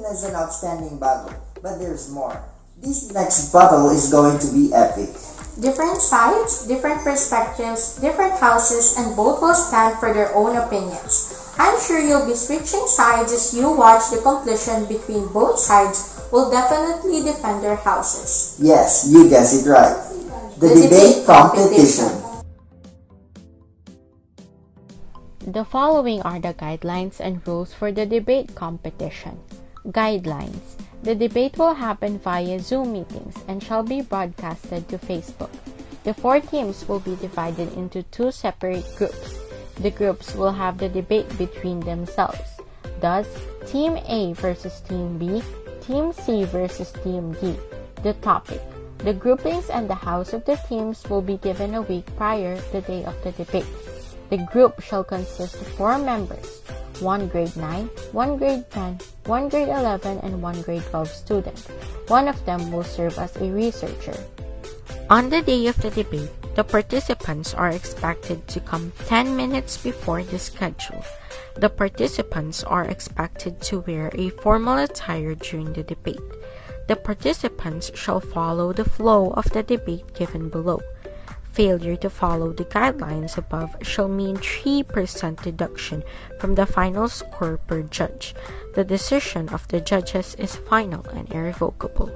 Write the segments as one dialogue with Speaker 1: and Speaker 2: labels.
Speaker 1: as an outstanding battle, but there's more. This next battle is going to be epic.
Speaker 2: Different sides, different perspectives, different houses, and both will stand for their own opinions. I'm sure you'll be switching sides as you watch the competition between both sides will definitely defend their houses.
Speaker 1: Yes, you guessed it right. The debate competition.
Speaker 3: The following are the guidelines and rules for the debate competition. Guidelines. The debate will happen via Zoom meetings and shall be broadcasted to Facebook. The 4 teams will be divided into 2 separate groups. The groups will have the debate between themselves. Thus, Team A versus Team B, Team C versus Team D. The topic. The groupings and the house of the teams will be given a week prior to the day of the debate. The group shall consist of 4 members, 1 grade 9, 1 grade 10, 1 grade 11, and 1 grade 12 student. One of them will serve as a researcher. On the day of the debate, the participants are expected to come 10 minutes before the schedule. The participants are expected to wear a formal attire during the debate. The participants shall follow the flow of the debate given below. Failure to follow the guidelines above shall mean 3% deduction from the final score per judge. The decision of the judges is final and irrevocable.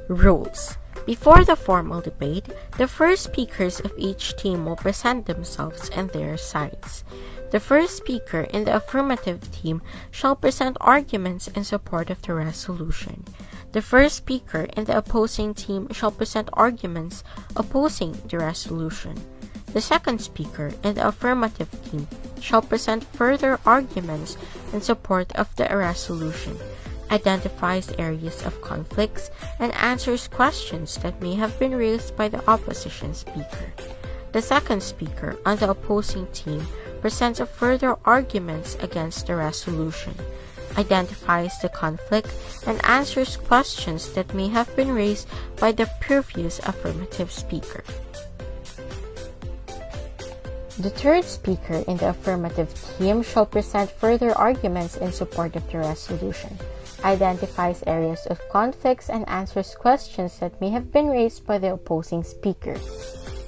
Speaker 3: Rules. Before the formal debate, the first speakers of each team will present themselves and their sides. The first speaker in the affirmative team shall present arguments in support of the resolution. The first speaker in the opposing team shall present arguments opposing the resolution. The second speaker in the affirmative team shall present further arguments in support of the resolution, identifies areas of conflicts, and answers questions that may have been raised by the opposition speaker. The second speaker on the opposing team presents further arguments against the resolution, identifies the conflict, and answers questions that may have been raised by the previous affirmative speaker. The third speaker in the affirmative team shall present further arguments in support of the resolution, identifies areas of conflicts, and answers questions that may have been raised by the opposing speaker.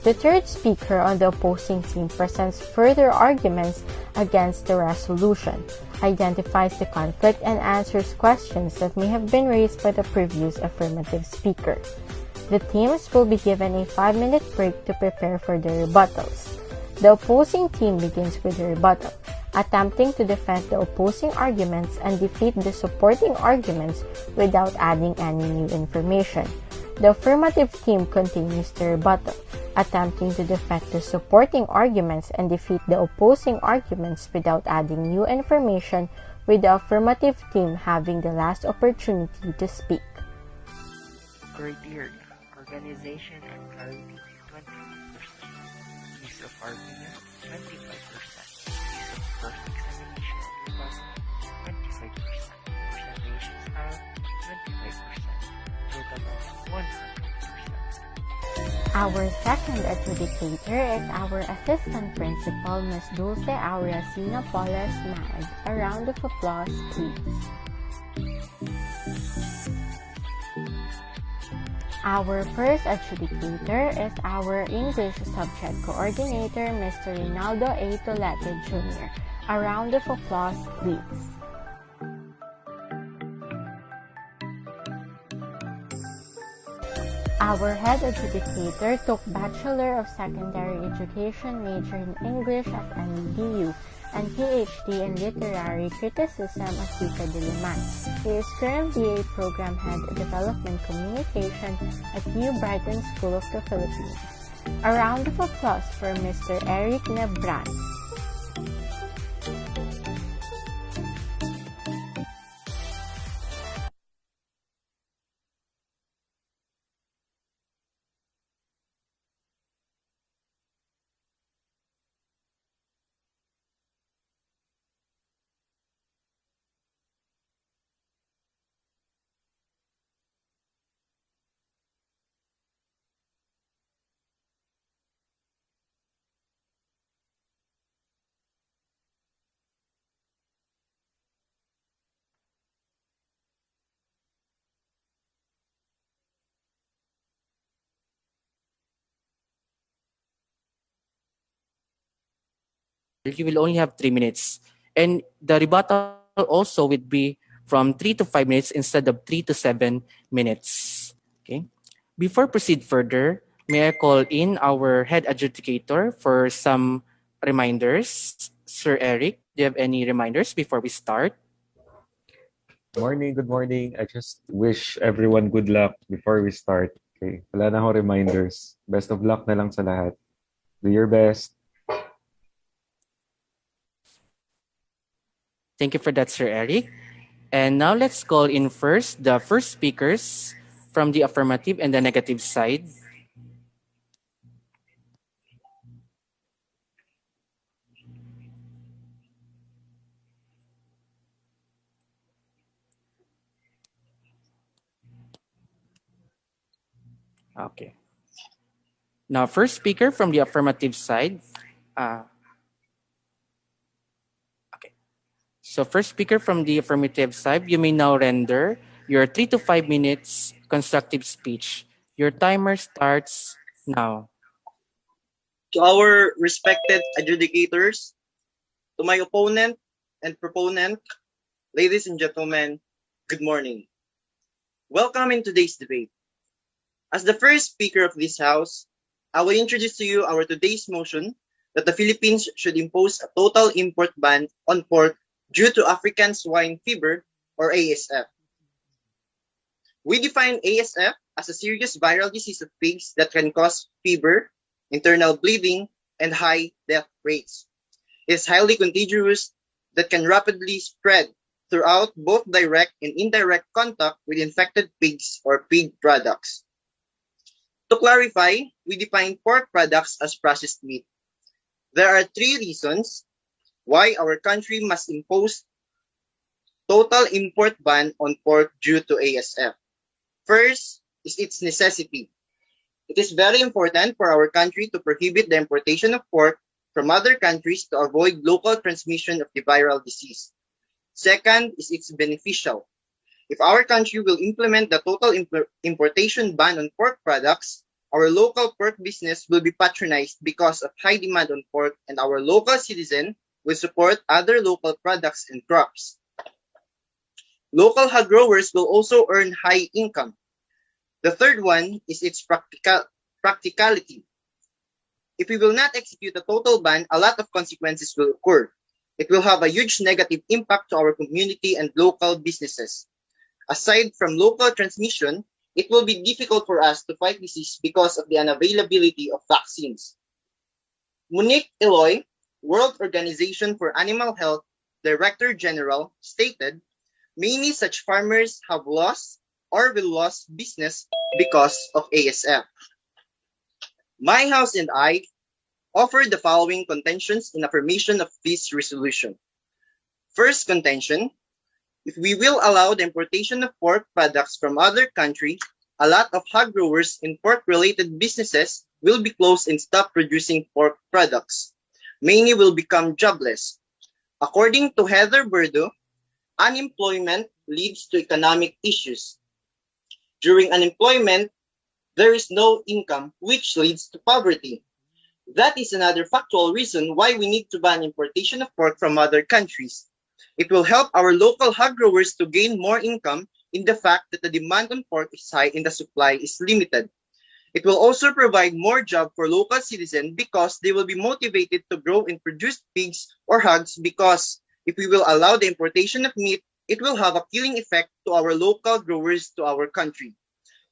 Speaker 3: The third speaker on the opposing team presents further arguments against the resolution, identifies the conflict, and answers questions that may have been raised by the previous affirmative speaker. The teams will be given a 5-minute break to prepare for the rebuttals. The opposing team begins with the rebuttal, attempting to defend the opposing arguments and defeat the supporting arguments without adding any new information. The affirmative team continues the rebuttal, attempting to defend the supporting arguments and defeat the opposing arguments without adding new information, with the affirmative team having the last opportunity to speak.
Speaker 4: Criteria: organization and clarity 20%, use of argument 25%, use of first examination and rebuttal 25%, presentation style 25%, total of 100%.
Speaker 3: Our second adjudicator is our assistant principal, Ms. Dulce Aurea Sina Polas Mag. A round of applause, please. Our first adjudicator is our English subject coordinator, Mr. Rinaldo A. Tolete Jr. A round of applause, please. Our head adjudicator took Bachelor of Secondary Education major in English at NDDU and PhD in Literary Criticism at Tika Diliman. He is currently a Program Head Development Communication at U Brighton School of the Philippines. A round of applause for Mr. Eric Nebran.
Speaker 5: you will only have 3 minutes. And the rebuttal also would be from 3 to 5 minutes instead of 3 to 7 minutes. Okay. Before proceed further, may I call in our head adjudicator for some reminders. Sir Eric, do you have any reminders before we start?
Speaker 6: Morning, good morning. I just wish everyone good luck before we start. Okay, wala na akong reminders. Best of luck na lang sa lahat. Do your best.
Speaker 5: Thank you for that, Sir Eric. And now let's call in first the first speakers from the affirmative and the negative side. Okay. Now, first speaker from the affirmative side. Uh, okay. So, first speaker from the affirmative side, you may now render your 3 to 5 minutes constructive speech. Your timer starts now.
Speaker 7: To our respected adjudicators, to my opponent and proponent, ladies and gentlemen, good morning. Welcome in today's debate. As the first speaker of this House, I will introduce to you our today's motion that the Philippines should impose a total import ban on pork due to African swine fever, or ASF. We define ASF as a serious viral disease of pigs that can cause fever, internal bleeding, and high death rates. It is highly contagious that can rapidly spread throughout both direct and indirect contact with infected pigs or pig products. To clarify, we define pork products as processed meat. There are 3 reasons why our country must impose total import ban on pork due to ASF. First is its necessity. It is very important for our country to prohibit the importation of pork from other countries to avoid local transmission of the viral disease. Second is its beneficial. If our country will implement the total importation ban on pork products, our local pork business will be patronized because of high demand on pork, and our local citizen will support other local products and crops. Local hog growers will also earn high income. The third one is its practicality. If we will not execute a total ban, a lot of consequences will occur. It will have a huge negative impact to our community and local businesses. Aside from local transmission, it will be difficult for us to fight disease because of the unavailability of vaccines. Monique Eloy, World Organization for Animal Health Director General, stated, many such farmers have lost or will lose business because of ASF. My House and I offer the following contentions in affirmation of this resolution. First contention, if we will allow the importation of pork products from other countries, a lot of hog growers and pork-related businesses will be closed and stop producing pork products. Many will become jobless. According to Heather Burdo, unemployment leads to economic issues. During unemployment, there is no income, which leads to poverty. That is another factual reason why we need to ban importation of pork from other countries. It will help our local hog growers to gain more income in the fact that the demand on pork is high and the supply is limited. It will also provide more jobs for local citizens because they will be motivated to grow and produce pigs or hogs, because if we will allow the importation of meat, it will have a killing effect to our local growers to our country.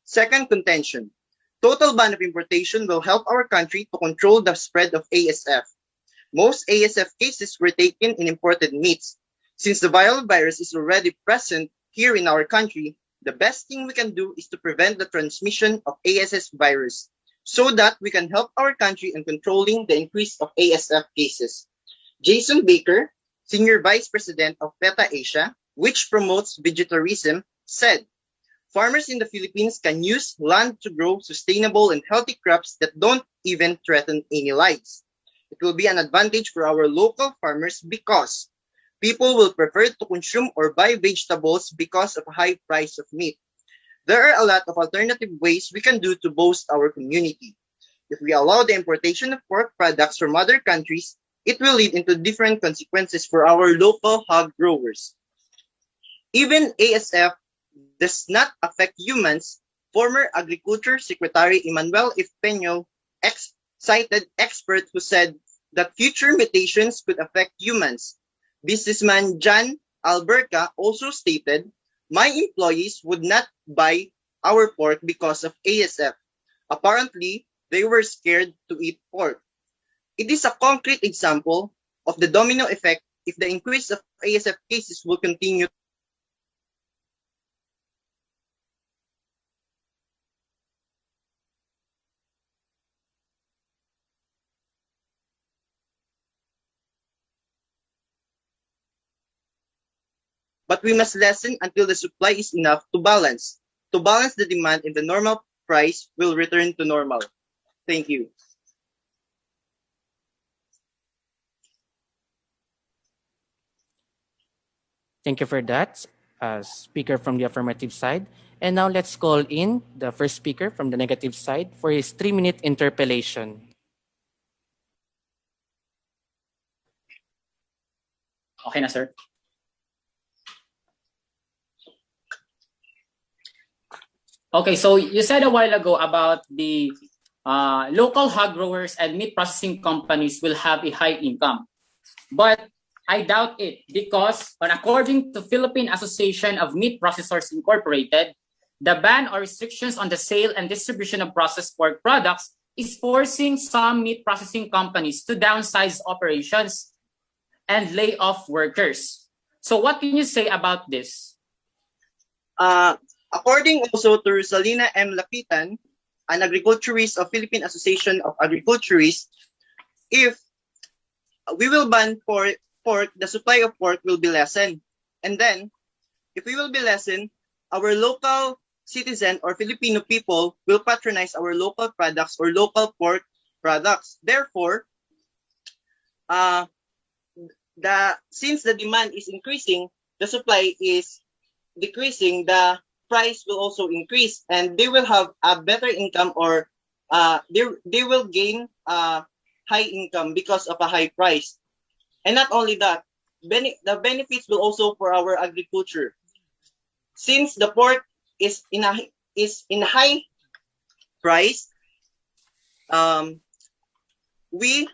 Speaker 7: Second contention, total ban of importation will help our country to control the spread of ASF. Most ASF cases were taken in imported meats. Since the viral virus is already present here in our country, the best thing we can do is to prevent the transmission of ASF virus so that we can help our country in controlling the increase of ASF cases. Jason Baker, Senior Vice President of PETA Asia, which promotes vegetarianism, said, farmers in the Philippines can use land to grow sustainable and healthy crops that don't even threaten any lives. It will be an advantage for our local farmers because people will prefer to consume or buy vegetables because of a high price of meat. There are a lot of alternative ways we can do to boost our community. If we allow the importation of pork products from other countries, it will lead into different consequences for our local hog growers. Even ASF does not affect humans. Former Agriculture Secretary Emmanuel Ifpeño cited expert who said that future mutations could affect humans. Businessman John Alberca also stated, "My employees would not buy our pork because of ASF. Apparently, they were scared to eat pork." It is a concrete example of the domino effect if the increase of ASF cases will continue. But we must lessen until the supply is enough to balance. To balance the demand and the normal price will return to normal. Thank you.
Speaker 5: Thank you for that, speaker from the affirmative side. And now let's call in the first speaker from the negative side for his 3-minute interpellation.
Speaker 8: Okay na, sir. Okay, so you said a while ago about the local hog growers and meat processing companies will have a high income. But I doubt it because according to Philippine Association of Meat Processors Incorporated, the ban or restrictions on the sale and distribution of processed pork products is forcing some meat processing companies to downsize operations and lay off workers. So what can you say about this?
Speaker 7: According also to Rosalina M. Lapitan, an agriculturist of Philippine Association of Agriculturists, if we will ban pork, the supply of pork will be lessened. And then, if we will be lessened, our local citizen or Filipino people will patronize our local products or local pork products. Therefore, since the demand is increasing, the supply is decreasing, the price will also increase, and they will have a better income, or they will gain high income because of a high price. And not only that, the benefits will also for our agriculture. Since the pork is in a high price, we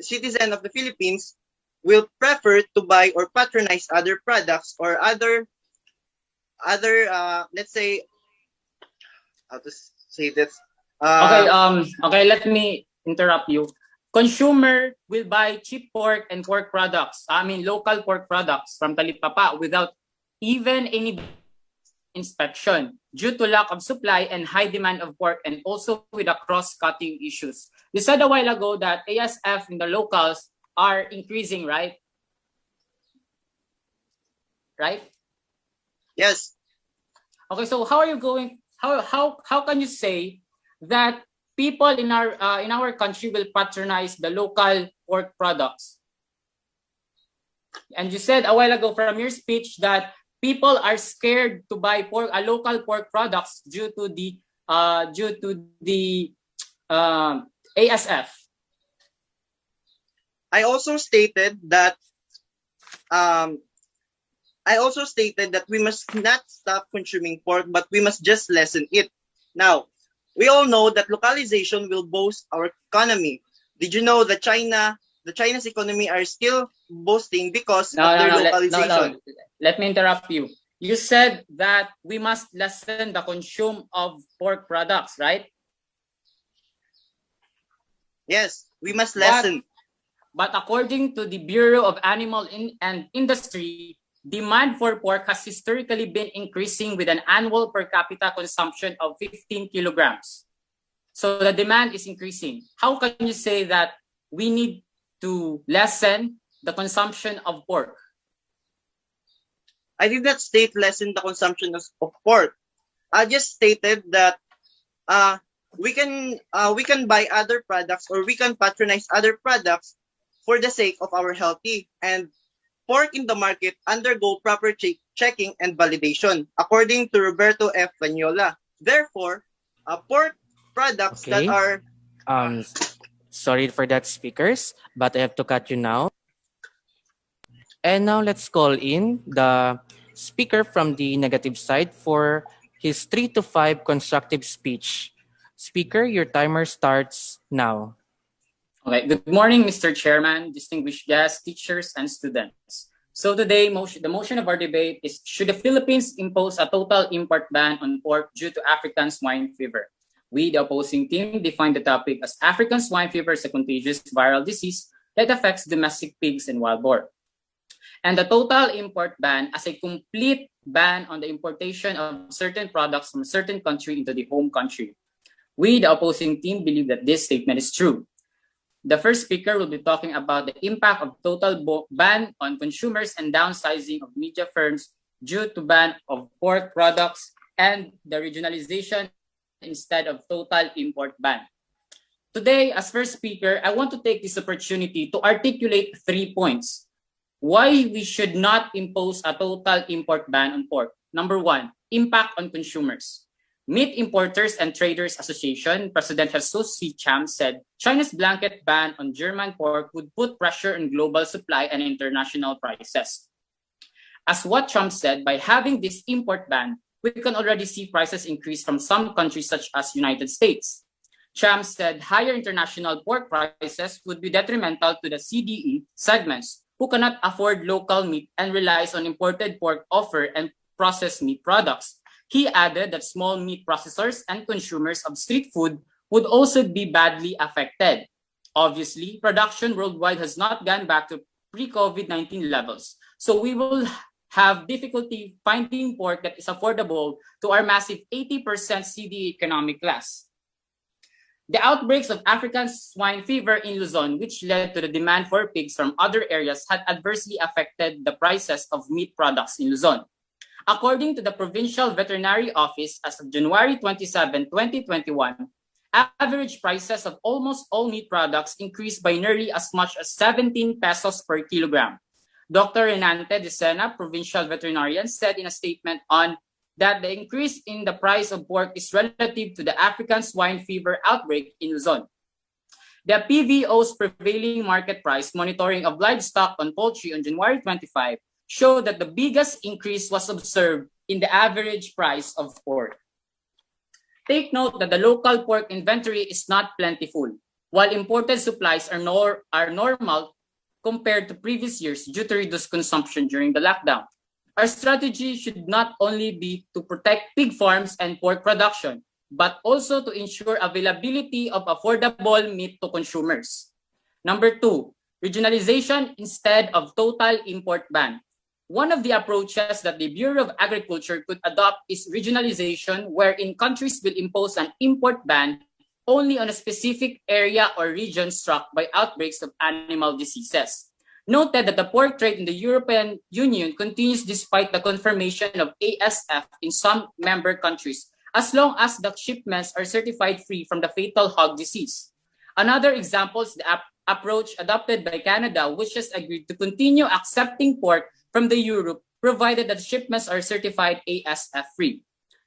Speaker 7: citizens of the Philippines will prefer to buy or patronize other products or other let's say, how to say this.
Speaker 8: Okay, let me interrupt you. Consumer will buy cheap pork and pork products. Local pork products from Talipapa without even any inspection due to lack of supply and high demand of pork, and also with the cross-cutting issues. You said a while ago that ASF in the locals are increasing, right? Right?
Speaker 7: Yes.
Speaker 8: Okay, so how are you going? How can you say that people in our country will patronize the local pork products? And you said a while ago from your speech that people are scared to buy local pork products due to the ASF.
Speaker 7: I also stated that we must not stop consuming pork, but we must just lessen it. Now, we all know that localization will boost our economy. Did you know that the China's economy are still boosting because of their localization?
Speaker 8: Let me interrupt you. You said that we must lessen the consume of pork products, right?
Speaker 7: Yes, we must lessen.
Speaker 8: But according to the Bureau of Animal and Industry, demand for pork has historically been increasing with an annual per capita consumption of 15 kilograms. So the demand is increasing. How can you say that we need to lessen the consumption of pork?
Speaker 7: I did not state lessen the consumption of pork. I just stated that we can buy other products, or we can patronize other products for the sake of our healthy, and pork in the market undergo proper checking and validation, according to Roberto F. Vanyola. Therefore, pork products that are...
Speaker 5: Sorry for that, speakers, but I have to cut you now. And now let's call in the speaker from the negative side for his 3 to 5 constructive speech. Speaker, your timer starts now.
Speaker 8: Okay, good morning, Mr. Chairman, distinguished guests, teachers, and students. So today, the motion of our debate is, should the Philippines impose a total import ban on pork due to African swine fever? We, the opposing team, define the topic as African swine fever is a contagious viral disease that affects domestic pigs and wild boar. And the total import ban as a complete ban on the importation of certain products from a certain country into the home country. We, the opposing team, believe that this statement is true. The first speaker will be talking about the impact of total ban on consumers and downsizing of media firms due to ban of pork products and the regionalization instead of total import ban. Today, as first speaker, I want to take this opportunity to articulate 3 points why we should not impose a total import ban on pork. Number 1, impact on consumers. Meat Importers and Traders Association President Jesus C. Cham said China's blanket ban on German pork would put pressure on global supply and international prices. As what Trump said, by having this import ban, we can already see prices increase from some countries such as United States. Cham said higher international pork prices would be detrimental to the CDE segments who cannot afford local meat and relies on imported pork offer and processed meat products. He added that small meat processors and consumers of street food would also be badly affected. Obviously, production worldwide has not gone back to pre-COVID-19 levels, so we will have difficulty finding pork that is affordable to our massive 80% CDE economic class. The outbreaks of African swine fever in Luzon, which led to the demand for pigs from other areas, had adversely affected the prices of meat products in Luzon. According to the Provincial Veterinary Office, as of January 27, 2021, average prices of almost all meat products increased by nearly as much as 17 pesos per kilogram. Dr. Renante de Sena, provincial veterinarian, said in a statement on that the increase in the price of pork is relative to the African swine fever outbreak in Luzon. The PVO's prevailing market price monitoring of livestock on poultry on January 25 showed that the biggest increase was observed in the average price of pork. Take note that the local pork inventory is not plentiful, while imported supplies are normal compared to previous years due to reduced consumption during the lockdown. Our strategy should not only be to protect pig farms and pork production, but also to ensure availability of affordable meat to consumers. Number 2, regionalization instead of total import ban. One of the approaches that the Bureau of Agriculture could adopt is regionalization, wherein countries will impose an import ban only on a specific area or region struck by outbreaks of animal diseases. Noted that the pork trade in the European Union continues despite the confirmation of ASF in some member countries, as long as the shipments are certified free from the fatal hog disease. Another example is the approach adopted by Canada, which has agreed to continue accepting pork from the Europe, provided that shipments are certified ASF-free.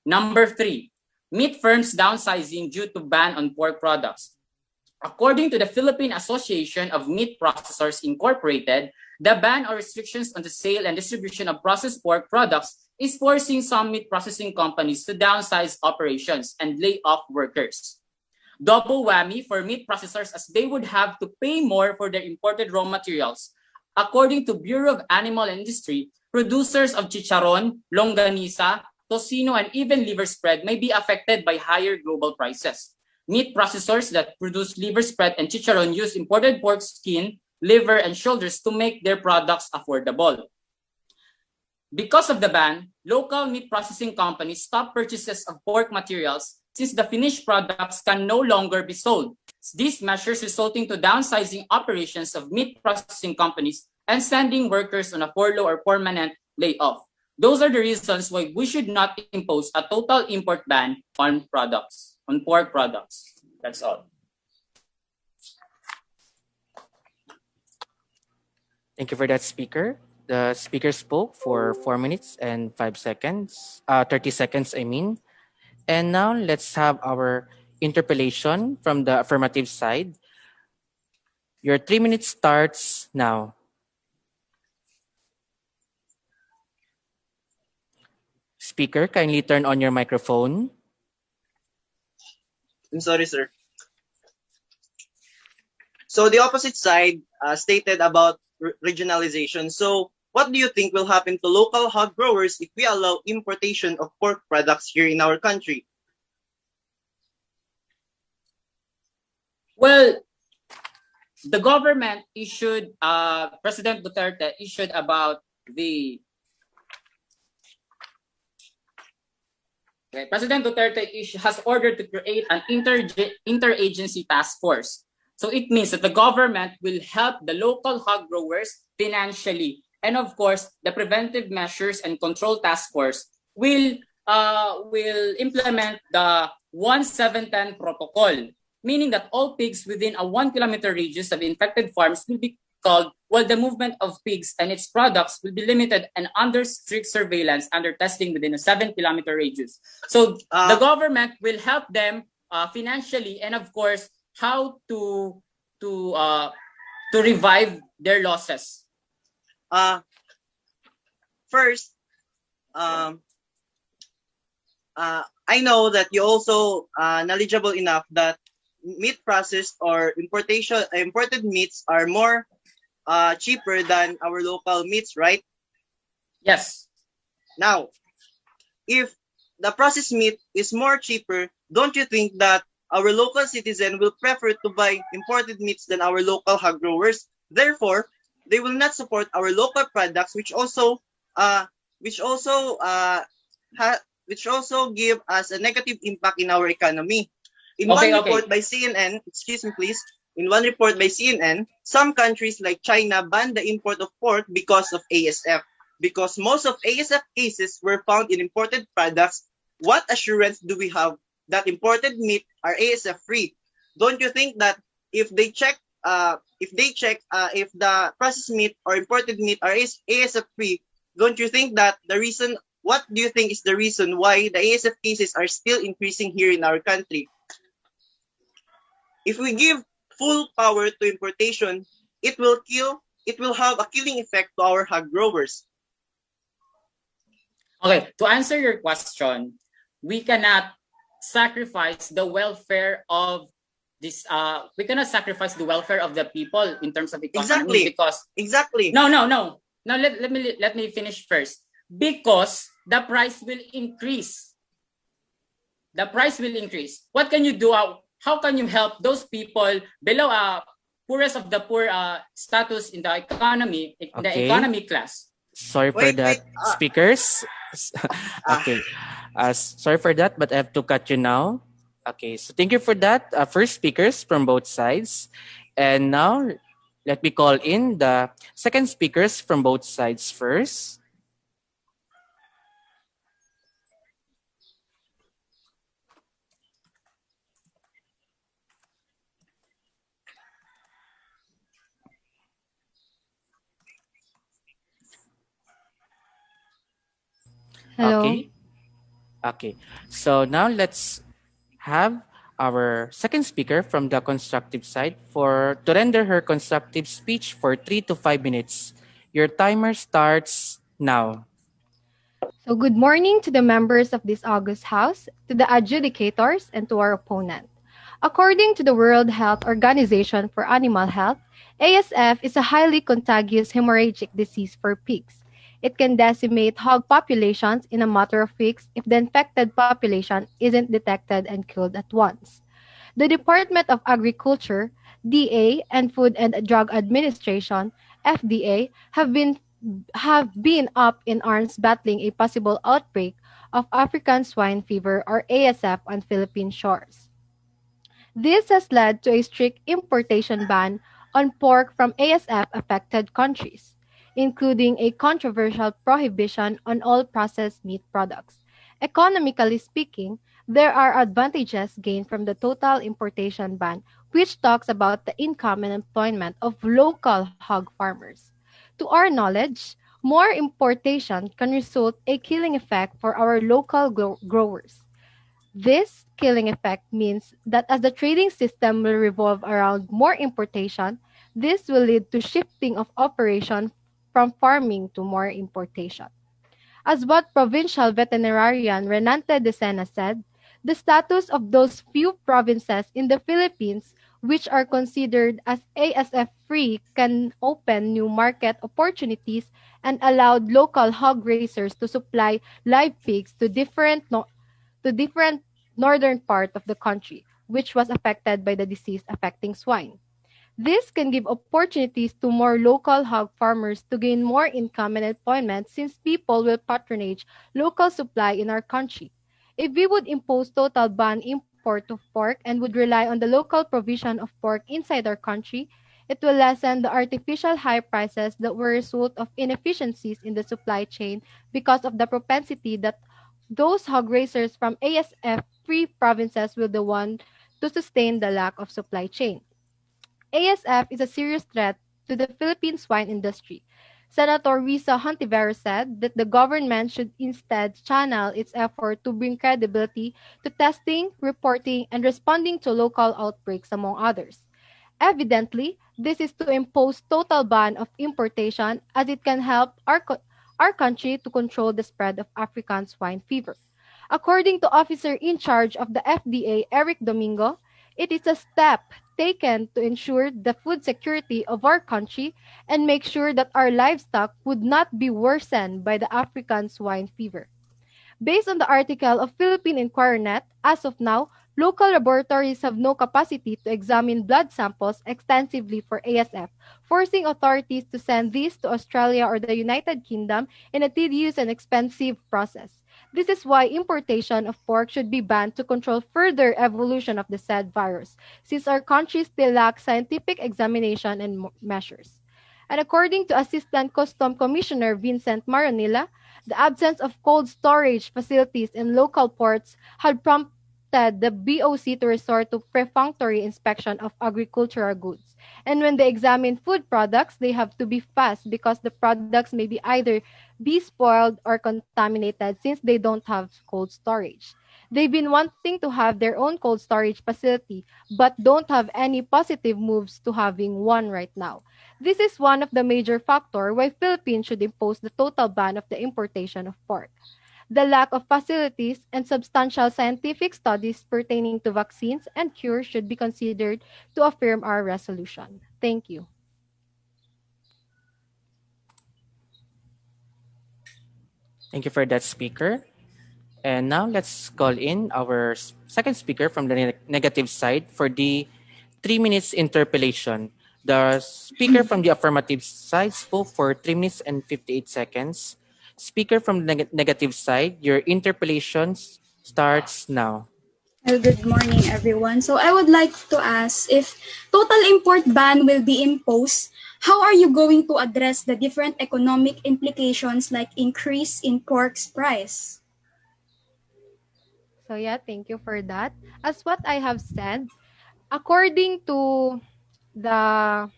Speaker 8: Number 3, meat firms downsizing due to ban on pork products. According to the Philippine Association of Meat Processors Incorporated, the ban or restrictions on the sale and distribution of processed pork products is forcing some meat processing companies to downsize operations and lay off workers. Double whammy for meat processors as they would have to pay more for their imported raw materials. According to Bureau of Animal Industry, producers of chicharon, longanisa, tocino, and even liver spread may be affected by higher global prices. Meat processors that produce liver spread and chicharon use imported pork skin, liver, and shoulders to make their products affordable. Because of the ban, local meat processing companies stop purchases of pork materials since the finished products can no longer be sold. These measures resulting to downsizing operations of meat processing companies and sending workers on a furlough or permanent layoff. Those are the reasons why we should not impose a total import ban on pork products. That's all.
Speaker 5: Thank you for that, speaker. The speaker spoke for 4 minutes and 30 seconds, I mean. And now let's have our interpellation from the affirmative side. Your 3 minutes starts now. Speaker, kindly turn on your microphone.
Speaker 7: I'm sorry, sir. So the opposite side stated about regionalization. So what do you think will happen to local hog growers if we allow importation of pork products here in our country?
Speaker 8: Well, the government issued, President Duterte issued about the President Duterte has ordered to create an interagency task force. So it means that the government will help the local hog growers financially. And of course, the preventive measures and control task force will implement the 1710 protocol, meaning that all pigs within a 1 kilometer radius of infected farms will be called, while the movement of pigs and its products will be limited and under strict surveillance under testing within a 7 kilometer radius. So the government will help them financially, and of course, how to revive their losses.
Speaker 7: First, I know that you also knowledgeable enough that meat processed or imported meats are more cheaper than our local meats, right?
Speaker 8: Yes.
Speaker 7: Now, if the processed meat is more cheaper, don't you think that our local citizen will prefer to buy imported meats than our local hog growers? Therefore, they will not support our local products, which also give us a negative impact in our economy. In one report by CNN, excuse me please, in one report by CNN, some countries like China banned the import of pork because of ASF. Because most of ASF cases were found in imported products, what assurance do we have that imported meat are ASF free? Don't you think that if they check if the processed meat or imported meat are ASF free, don't you think that what do you think is the reason why the ASF cases are still increasing here in our country? If we give full power to importation, it will have a killing effect to our hog growers.
Speaker 8: Okay, to answer your question, we cannot sacrifice the welfare of this. We cannot sacrifice the welfare of the people in terms of economy because No. Let me finish first. Because the price will increase. The price will increase. What can you do? How can you help those people below poorest of the poor status in the economy, in the economy class?
Speaker 5: Sorry for that, speakers. Okay. Sorry for that, but I have to cut you now. Okay, so thank you for that. First speakers from both sides. And now, let me call in the second speakers from both sides first.
Speaker 3: Hello.
Speaker 5: Okay. So now let's have our second speaker from the constructive side to render her constructive speech for 3 to 5 minutes. Your timer starts now.
Speaker 3: So good morning to the members of this August House, to the adjudicators, and to our opponent. According to the World Health Organization for Animal Health, ASF is a highly contagious hemorrhagic disease for pigs. It can decimate hog populations in a matter of weeks if the infected population isn't detected and killed at once. The Department of Agriculture, DA, and Food and Drug Administration, FDA, have been up in arms battling a possible outbreak of African swine fever or ASF on Philippine shores. This has led to a strict importation ban on pork from ASF-affected countries, including a controversial prohibition on all processed meat products. Economically speaking, there are advantages gained from the total importation ban, which talks about the income and employment of local hog farmers. To our knowledge, more importation can result a killing effect for our local growers. This killing effect means that as the trading system will revolve around more importation,
Speaker 9: This will lead to shifting of operation from farming to more importation. As what Provincial Veterinarian Renante de Sena said, the status of those few provinces in the Philippines which are considered as ASF-free can open new market opportunities and allowed local hog raisers to supply live pigs to different northern part of the country, which was affected by the disease affecting swine. This can give opportunities to more local hog farmers to gain more income and employment since people will patronage local supply in our country. If we would impose total ban import of pork and would rely on the local provision of pork inside our country, it will lessen the artificial high prices that were a result of inefficiencies in the supply chain because of the propensity that those hog raisers from ASF-free provinces will the one to sustain the lack of supply chain. ASF is a serious threat to the Philippine swine industry. Senator Risa Hontiveros said that the government should instead channel its effort to bring credibility to testing, reporting, and responding to local outbreaks, among others. Evidently, this is to impose total ban of importation as it can help our country to control the spread of African swine fever. According to officer in charge of the FDA, Eric Domingo, it is a step taken to ensure the food security of our country and make sure that our livestock would not be worsened by the African swine fever. Based on the article of Philippine Inquirer.net, as of now, local laboratories have no capacity to examine blood samples extensively for ASF, forcing authorities to send these to Australia or the United Kingdom in a tedious and expensive process. This is why importation of pork should be banned to control further evolution of the said virus, since our country still lacks scientific examination and measures. And according to Assistant Custom Commissioner Vincent Maranilla, the absence of cold storage facilities in local ports had prompted the BOC to resort to perfunctory inspection of agricultural goods. And when they examine food products, they have to be fast because the products may be either be spoiled or contaminated since they don't have cold storage. They've been wanting to have their own cold storage facility but don't have any positive moves to having one right now. This is one of the major factors why Philippines should impose the total ban of the importation of pork. The lack of facilities and substantial scientific studies pertaining to vaccines and cures should be considered to affirm our resolution. Thank you.
Speaker 5: Thank you for that, speaker. And now let's call in our second speaker from the negative side for the 3 minutes interpellation. The speaker from the affirmative side spoke for 3 minutes and 58 seconds. Speaker from the negative side, your interpellation starts now.
Speaker 10: Well, good morning, everyone. So I would like to ask if total import ban will be imposed, how are you going to address the different economic implications like increase in pork's price?
Speaker 9: So yeah, thank you for that. As what I have said, according to the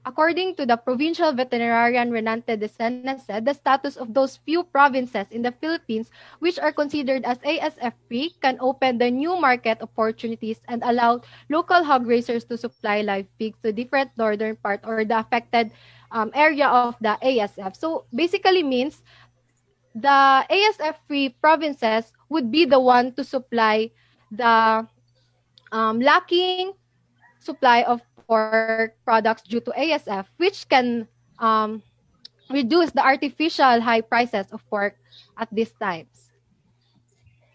Speaker 9: According to the Provincial Veterinarian Renante de Sena said, the status of those few provinces in the Philippines which are considered as ASF-free can open the new market opportunities and allow local hog raisers to supply live pigs to different northern part or the affected area of the ASF. So basically means the ASF-free provinces would be the one to supply the lacking supply of pork products due to ASF, which can um, reduce the artificial high prices of pork at these times.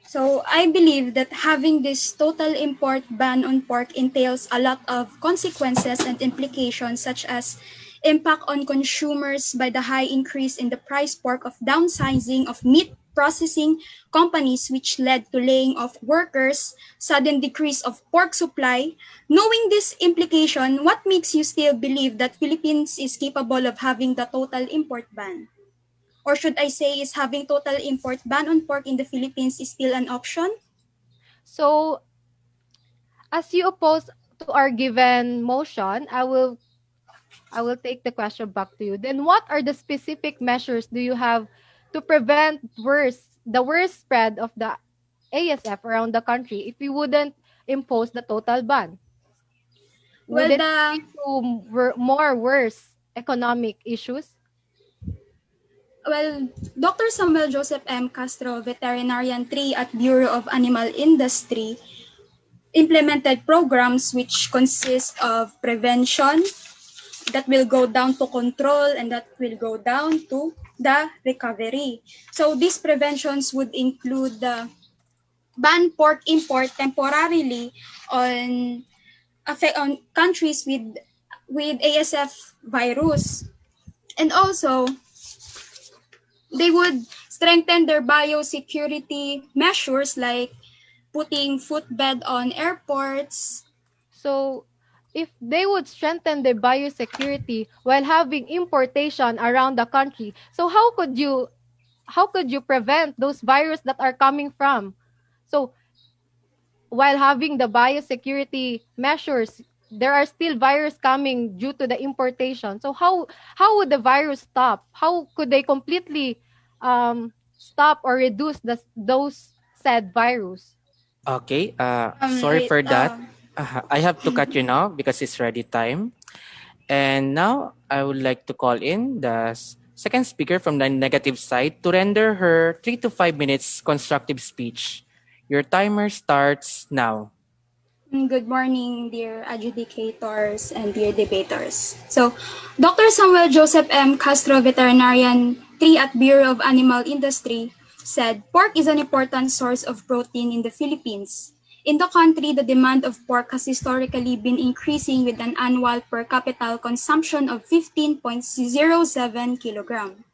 Speaker 10: So I believe that having this total import ban on pork entails a lot of consequences and implications such as impact on consumers by the high increase in the price pork of downsizing of meat processing companies which led to laying off workers, sudden decrease of pork supply. Knowing this implication, what makes you still believe that Philippines is capable of having the total import ban? Or should I say is having total import ban on pork in the Philippines is still an option?
Speaker 9: So, as you oppose to our given motion, I will take the question back to you. Then what are the specific measures do you have to prevent the worst spread of the ASF around the country if we wouldn't impose the total ban? Would
Speaker 10: Well,
Speaker 9: it lead to more worse economic issues?
Speaker 10: well, Dr. Samuel Joseph M. Castro, Veterinarian 3 at Bureau of Animal Industry, implemented programs which consist of prevention that will go down to control and that will go down to the recovery. So these preventions would include the ban pork import temporarily on countries with ASF virus, and also they would strengthen their biosecurity measures like putting footbed on airports.
Speaker 9: So, if they would strengthen the biosecurity while having importation around the country, so how could you prevent those viruses that are coming from? So, while having the biosecurity measures, there are still virus coming due to the importation. So how would the virus stop? How could they completely stop or reduce those said virus?
Speaker 5: Okay,
Speaker 10: Um,
Speaker 5: sorry
Speaker 10: wait,
Speaker 5: for that. I have to cut you now because it's ready time. And now I would like to call in the second speaker from the negative side to render her 3 to 5 minutes constructive speech. Your timer starts now.
Speaker 10: Good morning, dear adjudicators and dear debaters. So, Dr. Samuel Joseph M. Castro, Veterinarian 3 at Bureau of Animal Industry, said pork is an important source of protein in the Philippines. In the country, the demand of pork has historically been increasing with an annual per capita consumption of 15.07 kilogram.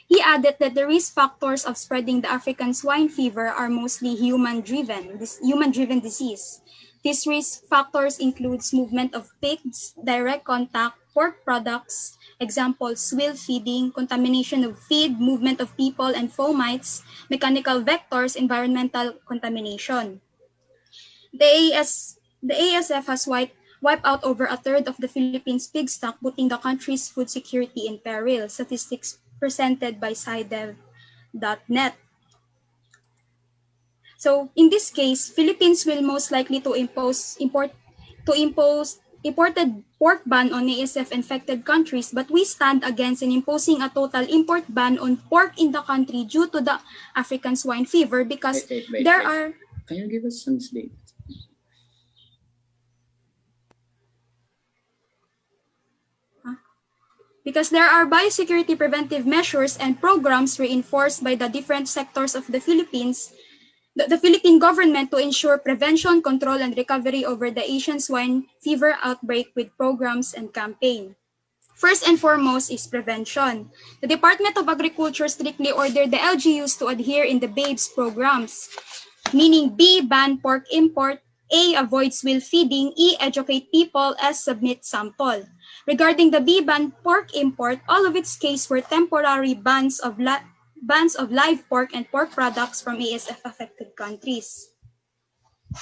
Speaker 10: He added that the risk factors of spreading the African swine fever are mostly human-driven disease. These risk factors includes movement of pigs, direct contact, pork products, examples swill feeding, contamination of feed, movement of people and fomites, mechanical vectors, environmental contamination. The ASF has wiped out over a third of the Philippines' pig stock, putting the country's food security in peril. Statistics presented by SciDev.net. So in this case, Philippines will most likely to impose imported pork ban on ASF infected countries, but we stand against in imposing a total import ban on pork in the country due to the African swine fever because there are.
Speaker 8: Can you give us some date?
Speaker 10: Because there are biosecurity preventive measures and programs reinforced by the different sectors of the Philippines, the Philippine government to ensure prevention, control, and recovery over the Asian swine fever outbreak with programs and campaign. First and foremost is prevention. The Department of Agriculture strictly ordered the LGUs to adhere in the BABES programs, meaning B, ban pork import, A, avoid swill feeding, E, educate people, S, submit sample. Regarding the B, ban pork import, all of its cases were temporary bans of live pork and pork products from ASF-affected countries.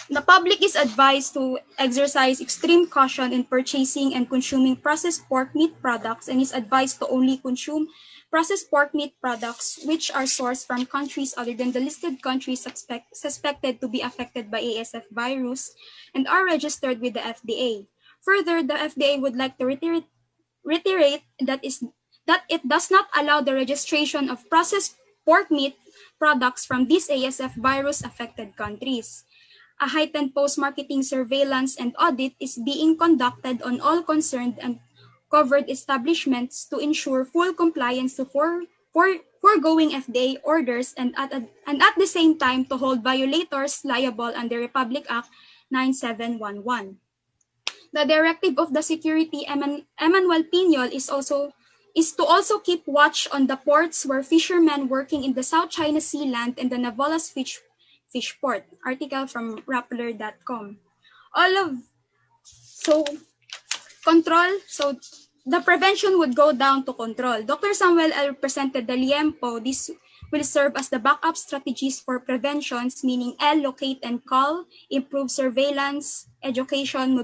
Speaker 10: The public is advised to exercise extreme caution in purchasing and consuming processed pork meat products and is advised to only consume processed pork meat products which are sourced from countries other than the listed countries suspected to be affected by ASF virus and are registered with the FDA. Further, the FDA would like to reiterate that it does not allow the registration of processed pork meat products from these ASF virus-affected countries. A heightened post-marketing surveillance and audit is being conducted on all concerned and covered establishments to ensure full compliance to foregoing FDA orders and at the same time to hold violators liable under Republic Act 9711. The directive of the security Emmanuel Piñol is to also keep watch on the ports where fishermen working in the South China Sea land and the Navolas fish port. Article from Rappler.com. The prevention would go down to control. Dr. Samuel L. presented the LIEMPO. This will serve as the backup strategies for preventions, meaning L, locate and call, improve surveillance, education,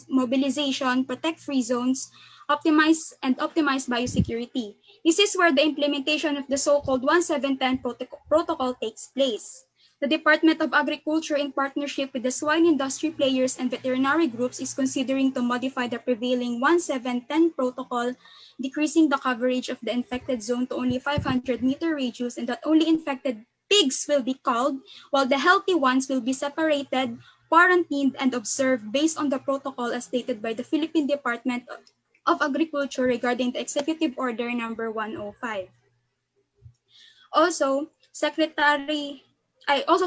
Speaker 10: mobilization, protect free zones, optimize biosecurity. This is where the implementation of the so-called 1710 protocol takes place. The Department of Agriculture, in partnership with the swine industry players and veterinary groups, is considering to modify the prevailing 1710 protocol, decreasing the coverage of the infected zone to only 500-meter radius, and that only infected pigs will be culled, while the healthy ones will be separated, quarantined, and observed based on the protocol as stated by the Philippine Department of Agriculture regarding the Executive Order number 105.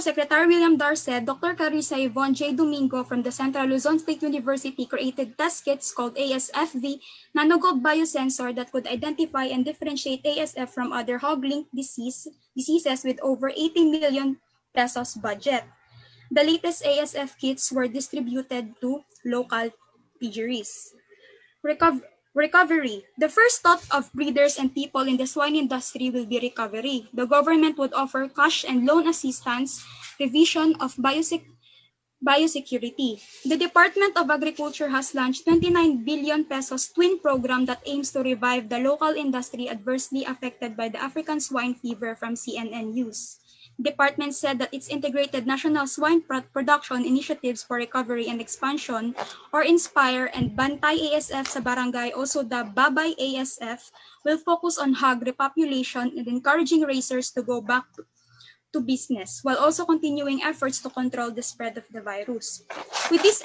Speaker 10: Secretary William Dar said Dr. Carissa Yvonne J. Domingo from the Central Luzon State University created test kits called ASFV nanogold biosensor that could identify and differentiate ASF from other hog-linked diseases with over 80 million pesos budget. The latest ASF kits were distributed to local piggeries. Recovery. The first thought of breeders and people in the swine industry will be recovery. The government would offer cash and loan assistance, revision of biosecurity. The Department of Agriculture has launched 29 billion pesos twin program that aims to revive the local industry adversely affected by the African swine fever from CNN News. The department said that its integrated national swine production initiatives for recovery and expansion, or INSPIRE and Bantay ASF sa barangay, also the Babay ASF, will focus on hog repopulation and encouraging racers to go back to business, while also continuing efforts to control the spread of the virus. With these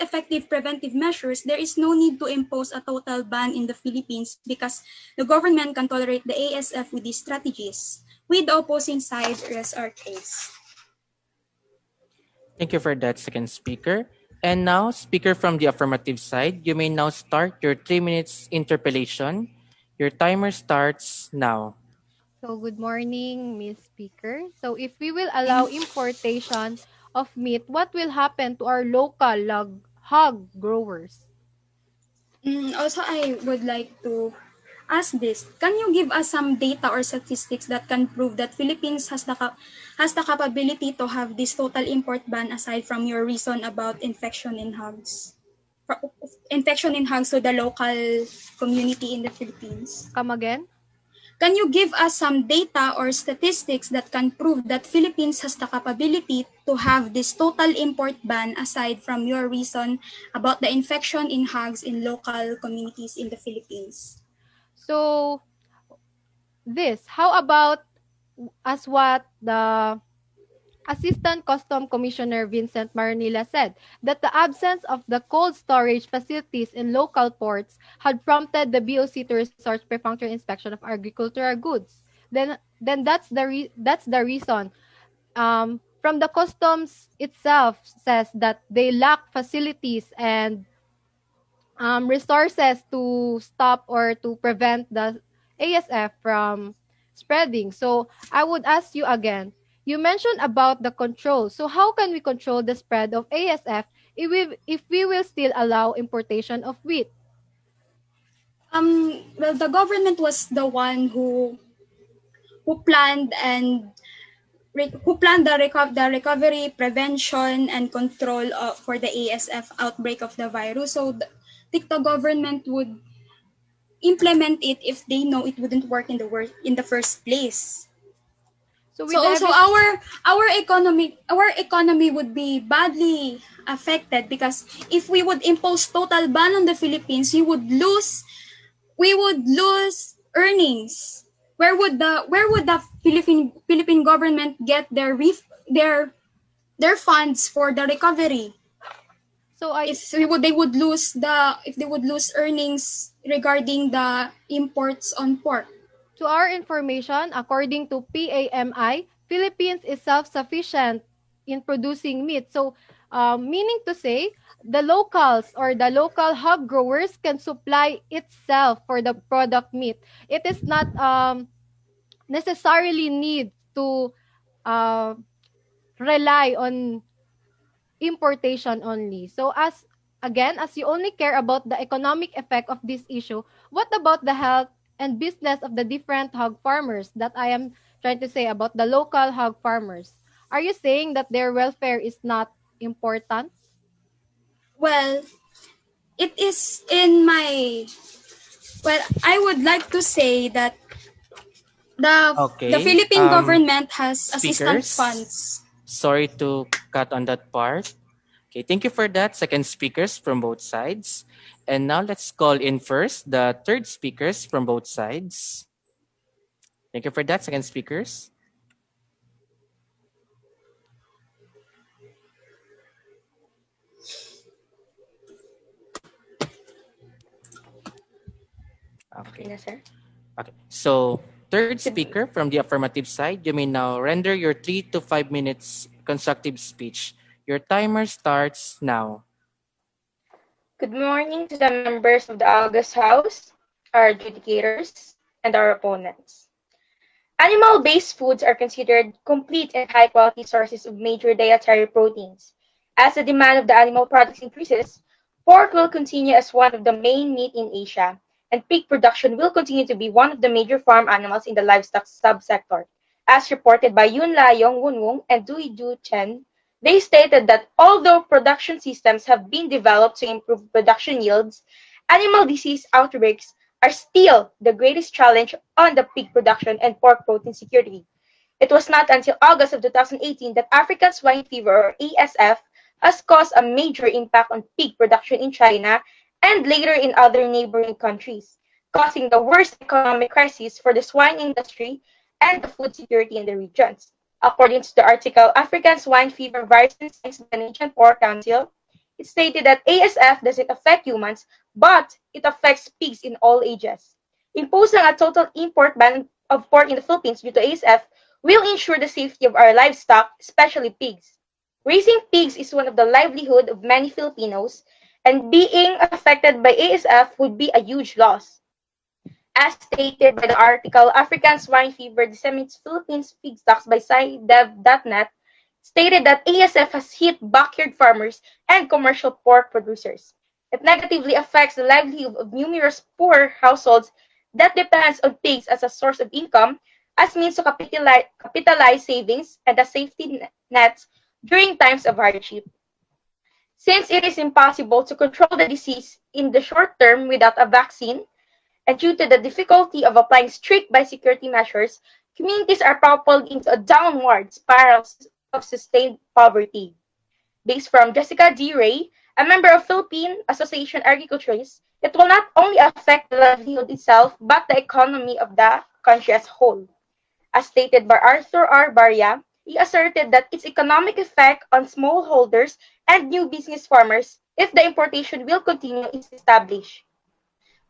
Speaker 10: effective preventive measures, there is no need to impose a total ban in the Philippines because the government can tolerate the ASF with these strategies. We, the opposing side, rest our case.
Speaker 5: Thank you for that, second speaker. And now, speaker from the affirmative side, you may now start your 3 minutes interpellation. Your timer starts now.
Speaker 9: So, good morning, Ms. Speaker. So, if we will allow importation of meat, what will happen to our local hog growers?
Speaker 10: Also, I would like to ask this. Can you give us some data or statistics that can prove that Philippines has the capability to have this total import ban aside from your reason about infection in hogs? Infection in hogs to the local community in the Philippines.
Speaker 9: Come again?
Speaker 10: Can you give us some data or statistics that can prove that Philippines has the capability to have this total import ban aside from your reason about the infection in hogs in local communities in the Philippines?
Speaker 9: So, how about as what the Assistant Custom Commissioner Vincent Maranilla said, that the absence of the cold storage facilities in local ports had prompted the BOC to resort perfunctory inspection of agricultural goods. Then that's the reason. From the customs itself says that they lack facilities and resources to stop or to prevent the ASF from spreading. So I would ask you again, you mentioned about the control. So how can we control the spread of ASF if we will still allow importation of wheat?
Speaker 10: Well, the government was the one who planned the recovery, prevention, and control for the ASF outbreak of the virus. So the government would implement it if they know it wouldn't work in the first place. So also our economy would be badly affected because if we would impose total ban on the Philippines, we would lose earnings. Where would the Philippine government get their funds for the recovery? So if they would lose earnings regarding the imports on pork.
Speaker 9: To our information, according to PAMI, Philippines is self-sufficient in producing meat. So, meaning to say, the locals or the local hog growers can supply itself for the product meat. It is not necessarily need to rely on importation only. So, as you only care about the economic effect of this issue, what about the health and business of the different hog farmers that I am trying to say about the local hog farmers? Are you saying that their welfare is not important?
Speaker 10: Well, it is I would like to say that The
Speaker 5: Okay.
Speaker 10: Philippine government has assistance
Speaker 5: Speakers,
Speaker 10: funds.
Speaker 5: sorry to cut on that part. Okay, thank you for that. Second speakers from both sides. And now let's call in first the third speakers from both sides. Thank you for that, second speakers.
Speaker 11: Okay
Speaker 5: Okay.
Speaker 11: na, sir.
Speaker 5: Okay. So, third
Speaker 11: Good,
Speaker 5: speaker from the affirmative side, you may now render your 3 to 5 minutes constructive speech. Your timer starts now.
Speaker 11: good morning to the members of the August House, our adjudicators, and our opponents. Animal-based foods are considered complete and high-quality sources of major dietary proteins. As the demand of the animal products increases, pork will continue as one of the main meat in Asia, and pig production will continue to be one of the major farm animals in the livestock subsector. As reported by Yun Layong Wunwung and Dui Du Chen, they stated that although production systems have been developed to improve production yields, animal disease outbreaks are still the greatest challenge on the pig production and pork protein security. It was not until August of 2018 that African swine fever, or ASF, has caused a major impact on pig production in China and later in other neighboring countries, causing the worst economic crisis for the swine industry and the food security in the regions. According to the article African Swine Fever Virus and Signs of the Nation Pork Council, it stated that ASF doesn't affect humans, but it affects pigs in all ages. Imposing a total import ban of pork in the Philippines due to ASF will ensure the safety of our livestock, especially pigs. Raising pigs is one of the livelihood of many Filipinos, and being affected by ASF would be a huge loss. As stated by the article African Swine Fever Disseminates Philippines Pig Stocks by SciDev.net, stated that ASF has hit backyard farmers and commercial pork producers. It negatively affects the livelihood of numerous poor households that depends on pigs as a source of income, as means to capitalize savings and as safety nets during times of hardship. Since it is impossible to control the disease in the short term without a vaccine, and due to the difficulty of applying strict biosecurity measures, communities are propelled into a downward spiral of sustained poverty. Based from Jessica D. Ray, a member of Philippine Association Agriculturists, it will not only affect the livelihood itself, but the economy of the country as a whole. As stated by Arthur R. Barya, he asserted that its economic effect on smallholders and new business farmers, if the importation will continue, is established.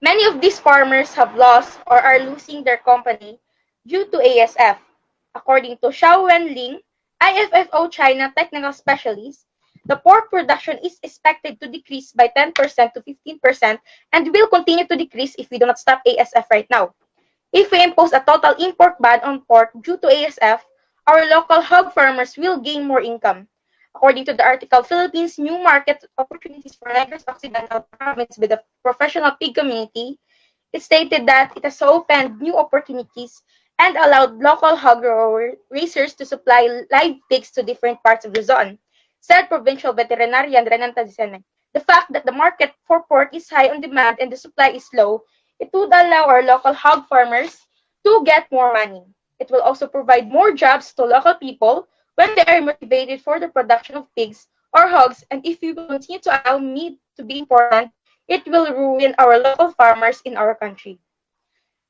Speaker 11: Many of these farmers have lost or are losing their company due to ASF. According to Xiao Wenling, IFFO China technical specialist, the pork production is expected to decrease by 10% to 15% and will continue to decrease if we do not stop ASF right now. If we impose a total import ban on pork due to ASF, our local hog farmers will gain more income. According to the article Philippines New Market Opportunities for Negros Occidental Province with the Professional Pig Community, it stated that it has opened new opportunities and allowed local hog raisers to supply live pigs to different parts of Luzon, said Provincial Veterinarian Renan Tadisene. The fact that the market for pork is high on demand and the supply is low, it would allow our local hog farmers to get more money. It will also provide more jobs to local people when they are motivated for the production of pigs or hogs, and if we will continue to allow meat to be important, it will ruin our local farmers in our country.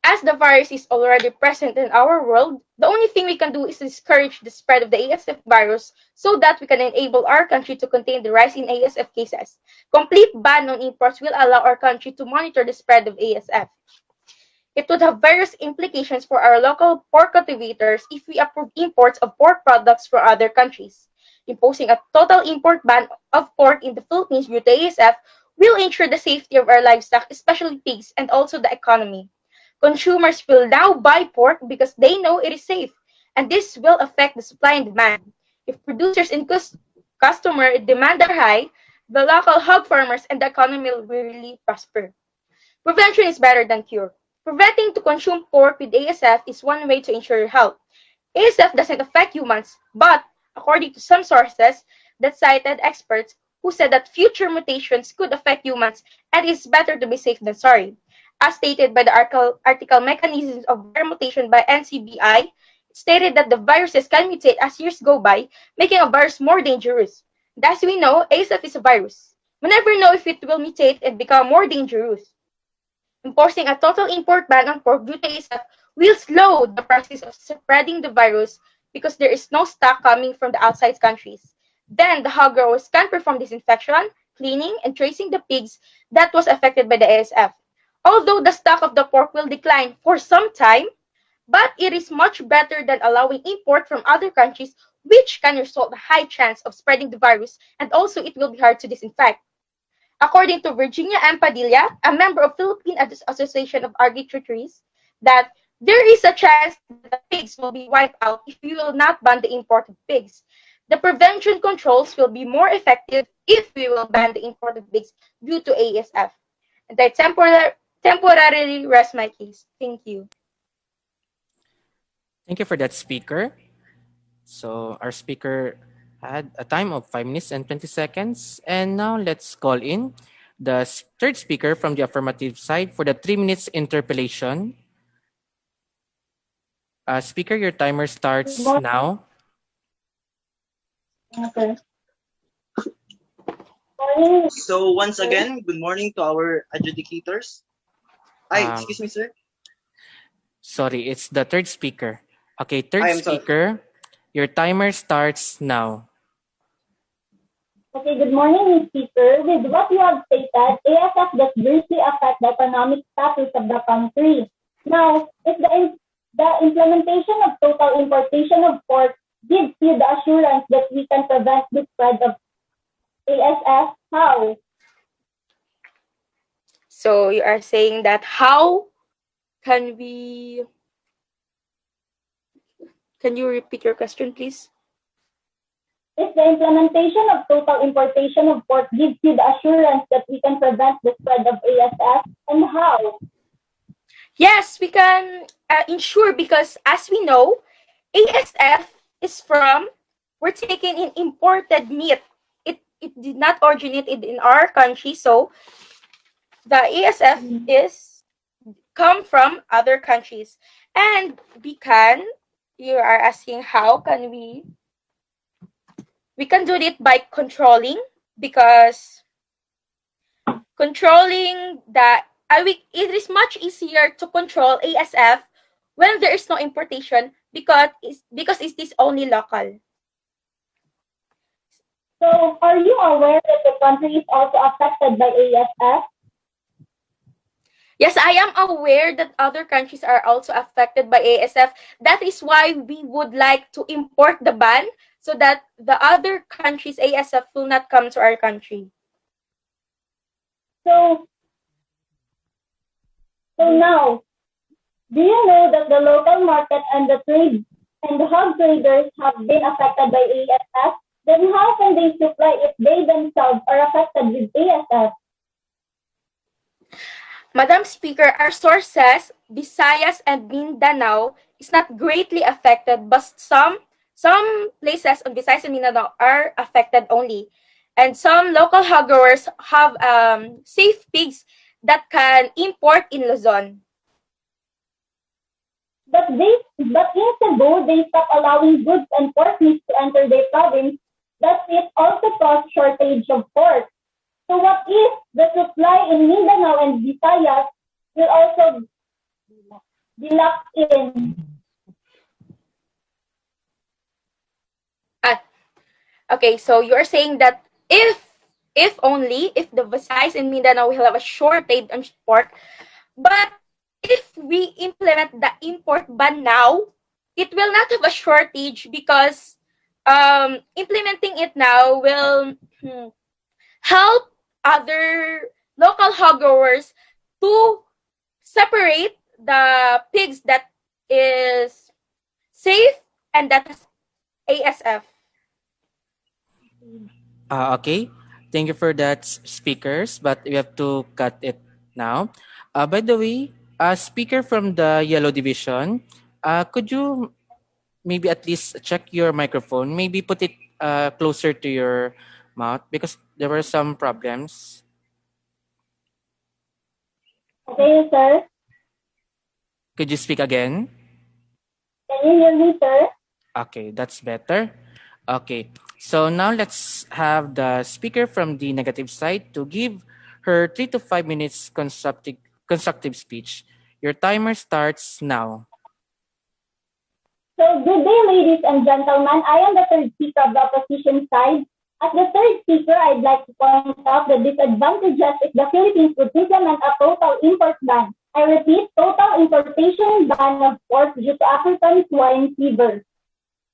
Speaker 11: As the virus is already present in our world, the only thing we can do is discourage the spread of the ASF virus so that we can enable our country to contain the rise in ASF cases. Complete ban on imports will allow our country to monitor the spread of ASF. It would have various implications for our local pork cultivators if we approve imports of pork products from other countries. Imposing a total import ban of pork in the Philippines due to ASF will ensure the safety of our livestock, especially pigs, and also the economy. Consumers will now buy pork because they know it is safe, and this will affect the supply and demand. If producers and customer demand are high, the local hog farmers and the economy will really prosper. Prevention is better than cure. Preventing to consume pork with ASF is one way to ensure your health. ASF doesn't affect humans, but according to some sources that cited experts who said that future mutations could affect humans and it's better to be safe than sorry. as stated by the article Mechanisms of Viral Mutation by NCBI, it stated that the viruses can mutate as years go by, making a virus more dangerous. And as we know, ASF is a virus. We never know if it will mutate and become more dangerous. Enforcing a total import ban on pork due to ASF will slow the process of spreading the virus because there is no stock coming from the outside countries. Then the hog growers can perform disinfection, cleaning, and tracing the pigs that was affected by the ASF. Although the stock of the pork will decline for some time, but it is much better than allowing import from other countries, which can result in a high chance of spreading the virus, and also it will be hard to disinfect. According to Virginia M. Padilla, a member of Philippine Association of Agriculturists, that there is a chance that the pigs will be wiped out if we will not ban the import of pigs. The prevention controls will be more effective if we will ban the import of pigs due to ASF. And I temporarily rest my case. Thank you.
Speaker 5: Thank you for that, speaker. So our speaker had a time of 5 minutes and 20 seconds. And now let's call in the third speaker from the affirmative side for the 3 minutes interpellation. Speaker, your timer starts now.
Speaker 12: Okay.
Speaker 7: So once again, good morning to our adjudicators. Excuse me, sir.
Speaker 5: Sorry, it's the third speaker. Okay,
Speaker 7: I
Speaker 5: third
Speaker 7: am sorry.
Speaker 5: speaker, your timer starts now.
Speaker 12: Okay, good morning, Ms. Speaker. With what you have stated, ASF does briefly affect the economic status of the country. Now, if the implementation of total importation of pork gives you the assurance that we can prevent the spread of ASF, how?
Speaker 11: So you are saying that how can we... Can you repeat your question, please?
Speaker 12: If the implementation of total importation of pork gives you the assurance that we can prevent the spread of ASF, and how?
Speaker 11: Yes, we can ensure, because as we know, ASF is we're taking in imported meat. It did not originate in our country, so the ASF is come from other countries. And you are asking how can we can do it by controlling, because controlling it is much easier to control ASF when there is no importation, because it is only local.
Speaker 12: So, are you aware that the country is also affected by ASF?
Speaker 11: Yes, I am aware that other countries are also affected by ASF. That is why we would like to import the ban, so that the other countries' ASF will not come to our country.
Speaker 12: So now, do you know that the local market and the trade and the hog traders have been affected by ASF? Then how can they supply if they themselves are affected with ASF?
Speaker 11: Madam Speaker, our source says Visayas and Mindanao is not greatly affected, but some places on Visayas and Mindanao are affected only. And some local hog growers have safe pigs that can import in Luzon.
Speaker 12: But years ago, they stopped allowing goods and pork meat to enter their province. Thus, it also caused shortage of pork. So what if the supply in Mindanao and Visayas will also be locked in?
Speaker 11: Okay, so you're saying that if the Visayas and Mindanao will have a shortage on pork, but if we implement the import ban now, it will not have a shortage, because implementing it now will help other local hog growers to separate the pigs that is safe and that is ASF.
Speaker 5: Okay, thank you for that, speakers, but we have to cut it now. By the way, speaker from the yellow division, could you maybe at least check your microphone? Maybe put it closer to your mouth, because there were some problems.
Speaker 12: Okay, sir.
Speaker 5: Could you speak again?
Speaker 12: Can you hear me, sir?
Speaker 5: Okay, that's better. Okay, so now let's have the speaker from the negative side to give her 3 to 5 minutes constructive speech. Your timer starts now.
Speaker 12: So, good day, ladies and gentlemen. I am the third speaker of the opposition side. As the third speaker, I'd like to point out the disadvantages if the Philippines would implement a total import ban. I repeat, total importation ban of pork due to African swine fever,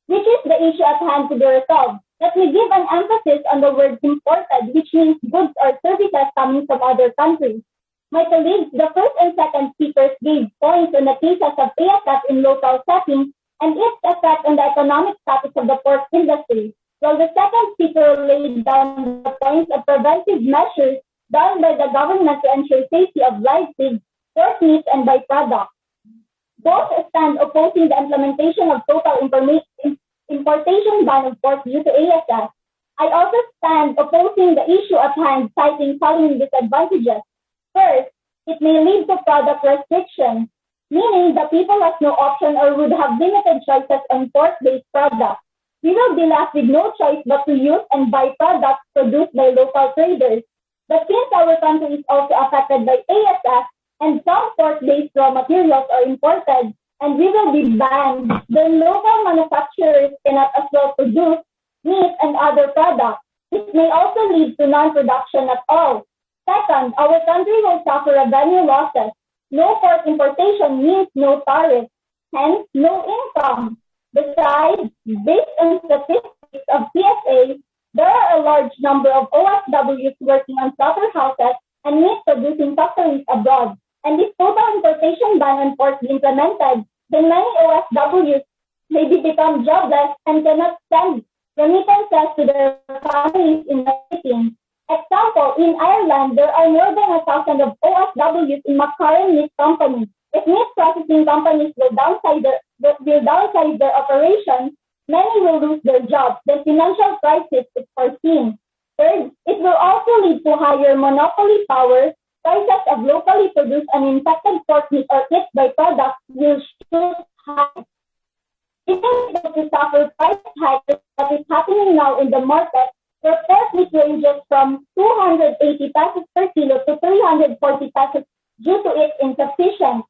Speaker 12: which is the issue at hand to be resolved. Let me give an emphasis on the word imported, which means goods or services coming from other countries. My colleagues, the first and second speakers gave points on the cases of ASF in local settings and its effect on the economic status of the pork industry, while the second speaker laid down the points of preventive measures done by the government to ensure safety of live pigs, pork meat, and byproducts. Both stand opposing the implementation of total importation ban of pork due to ASF. I also stand opposing the issue at hand, citing following disadvantages. First, it may lead to product restriction, meaning the people has no option or would have limited choices on pork-based products. We will be left with no choice but to use and buy products produced by local traders. But since our country is also affected by ASF and some pork-based raw materials are imported and we will be banned, then local manufacturers cannot as well produce meat and other products. It may also lead to non-production at all. Second, our country will suffer revenue losses. No pork importation means no tariff, hence no income. Besides, based on statistics of PSA, there are a large number of OFWs working on slaughterhouses and meat-producing factories abroad. And if total importation ban on pork be implemented, then many OFWs may become jobless and cannot send remittances to their families in the Philippines. Example, in Ireland, there are more than 1,000 of OFWs in McLaren Meat Company. If meat processing companies will downsize their operations, many will lose their jobs. The financial crisis is foreseen. Third, it will also lead to higher monopoly power. Prices of locally produced and infected pork meat or its byproducts will shoot high. Even if to suffer price hikes that is happening now in the market, where pork meat ranges from 280 pesos per kilo to 340 pesos due to its insufficient.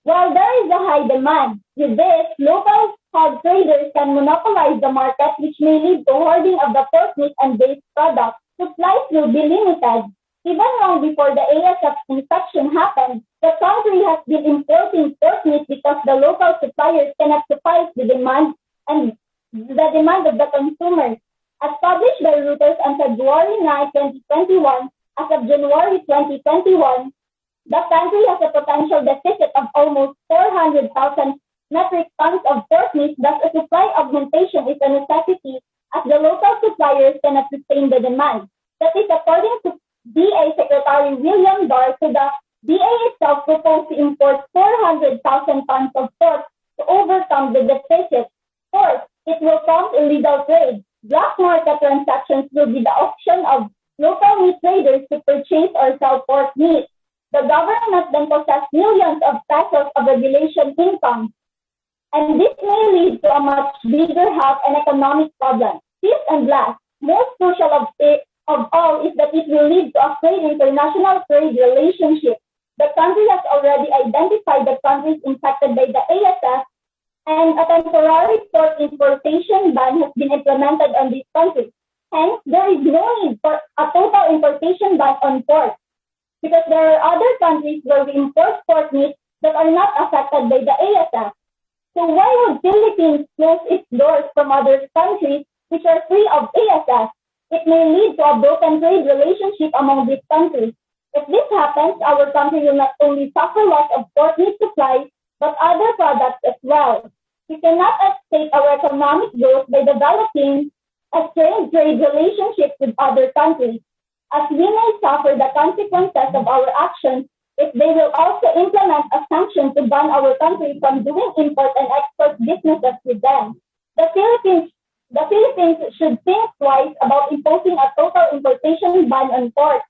Speaker 12: While there is a high demand, with this, local hog traders can monopolize the market, which may lead to hoarding of the pork meat and based products. Supplies will be limited. Even long before the ASF infection happened, the country has been importing pork meat because the local suppliers cannot suffice the demand and the demand of the consumers. As published by Reuters on February 9, 2021, as of January 2021, the country has a potential deficit of almost 400,000 metric tons of pork meat, thus a supply augmentation is a necessity as the local suppliers cannot sustain the demand. That is according to DA Secretary William Dar. So the DA itself proposed to import 400,000 tons of pork to overcome the deficit. Fourth, it will prompt illegal trade. Black market transactions will be the option of local meat traders to purchase or sell pork meat. The government then possess millions of pesos of regulation income, and this may lead to a much bigger health and economic problem. Fifth and last, most crucial of all is that it will lead to a frayed international trade relationship. The country has already identified the countries infected by the ASF, and a temporary pork importation ban has been implemented on these countries. Hence, there is no need for a total importation ban on pork, because there are other countries where we import pork meat that are not affected by the ASF. So why would Philippines close its doors from other countries which are free of ASF? It may lead to a broken trade relationship among these countries. If this happens, our country will not only suffer loss of pork meat supply, but other products as well. We cannot escape our economic growth by developing a strained trade relationship with other countries, as we may suffer the consequences of our actions if they will also implement a sanction to ban our country from doing import and export businesses with them. The Philippines should think twice about imposing a total importation ban on pork.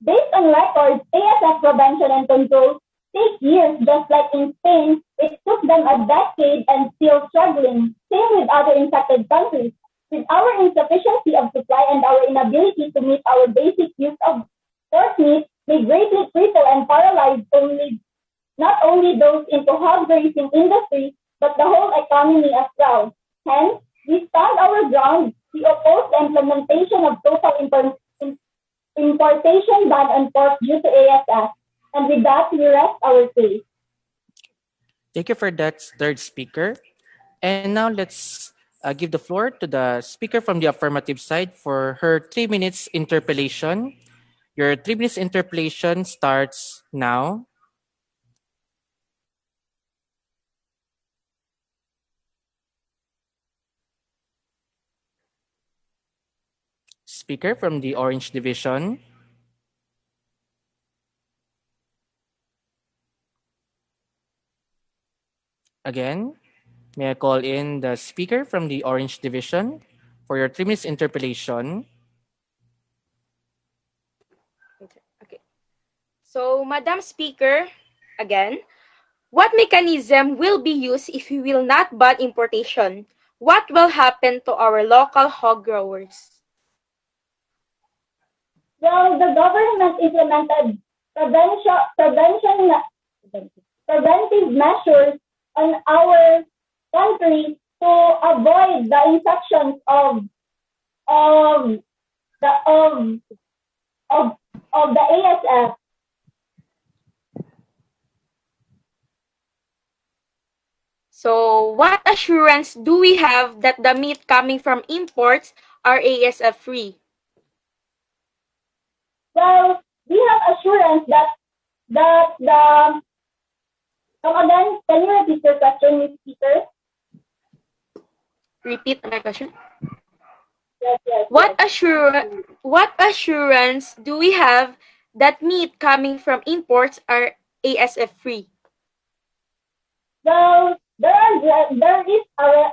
Speaker 12: Based on records, ASF prevention and control take years, just like in Spain, it took them a decade and still struggling. Same with other infected countries. With our insufficiency of supply and our inability to meet our basic use of pork meat may greatly cripple and paralyze not only those into hog raising industry, but the whole economy as well. Hence, we stand our ground. We oppose the implementation of total importation ban on pork due to ASF. And with that, we rest our case.
Speaker 5: Thank you for that, third speaker. And now let's give the floor to the speaker from the affirmative side for her 3 minutes interpellation. Your 3 minutes interpellation starts now. Speaker from the Orange Division. Again, may I call in the speaker from the Orange Division for your 3 minutes interpellation.
Speaker 11: Okay. So, Madam Speaker, again, what mechanism will be used if we will not ban importation? What will happen to our local hog growers?
Speaker 12: Well, the government implemented preventive measures on our country to avoid the infections of the of the ASF.
Speaker 11: So, what assurance do we have that the meat coming from imports are ASF free?
Speaker 12: Well, we have assurance that the come again, can you repeat your question, Ms. Speaker?
Speaker 11: Repeat my question.
Speaker 12: Yes.
Speaker 11: What assurance do we have that meat coming from imports are ASF free?
Speaker 12: Well, there is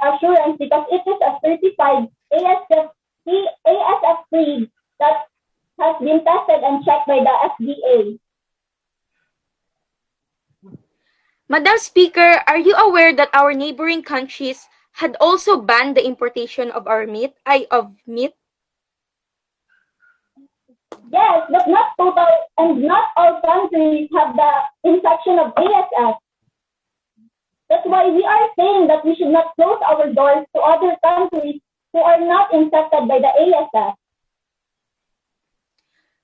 Speaker 12: assurance because it is a certified ASF free that has been tested and checked by the FDA.
Speaker 11: Madam Speaker, are you aware that our neighboring countries had also banned the importation of our meat?
Speaker 12: Yes, but not total, and not all countries have the infection of ASF. That's why we are saying that we should not close our doors to other countries who are not infected by the ASF.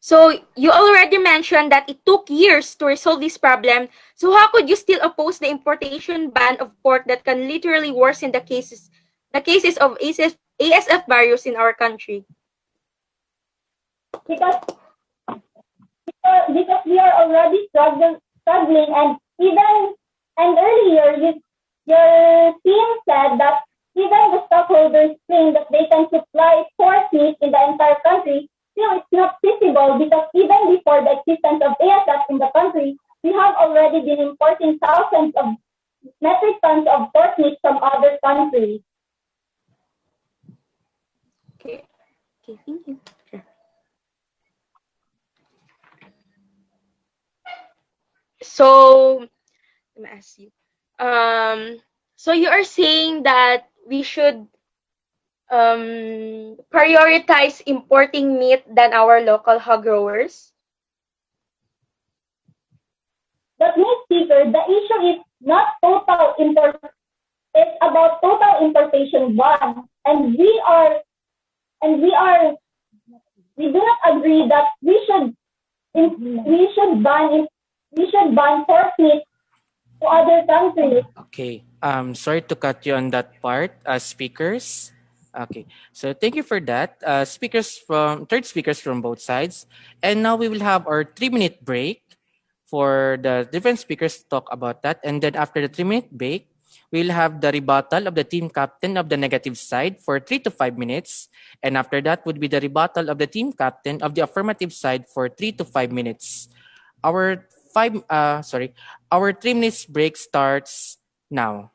Speaker 11: So, you already mentioned that it took years to resolve this problem. So, how could you still oppose the importation ban of pork that can literally worsen the cases of ASF virus in our country?
Speaker 12: Because we are already struggling, and earlier your team said that even the stockholders claim that they can supply pork meat in the entire country. Still, it's not feasible because even before the existence of ASF in the country, we have already been importing thousands of metric tons of pork meat from other countries.
Speaker 11: Okay, thank you. So, let me ask you. So you are saying that we should prioritize importing meat than our local hog growers?
Speaker 12: But Ms. Speaker, the issue is not total import. It's about total importation ban, and we do not agree that we should ban pork meat to other countries.
Speaker 5: Okay. Sorry to cut you on that part, speakers. Okay. So thank you for that. Third speakers from both sides. And now we will have our 3 minute break for the different speakers to talk about that. And then after the 3 minute break, we'll have the rebuttal of the team captain of the negative side for 3 to 5 minutes. And after that would be the rebuttal of the team captain of the affirmative side for 3 to 5 minutes. Our our 3 minutes break starts now.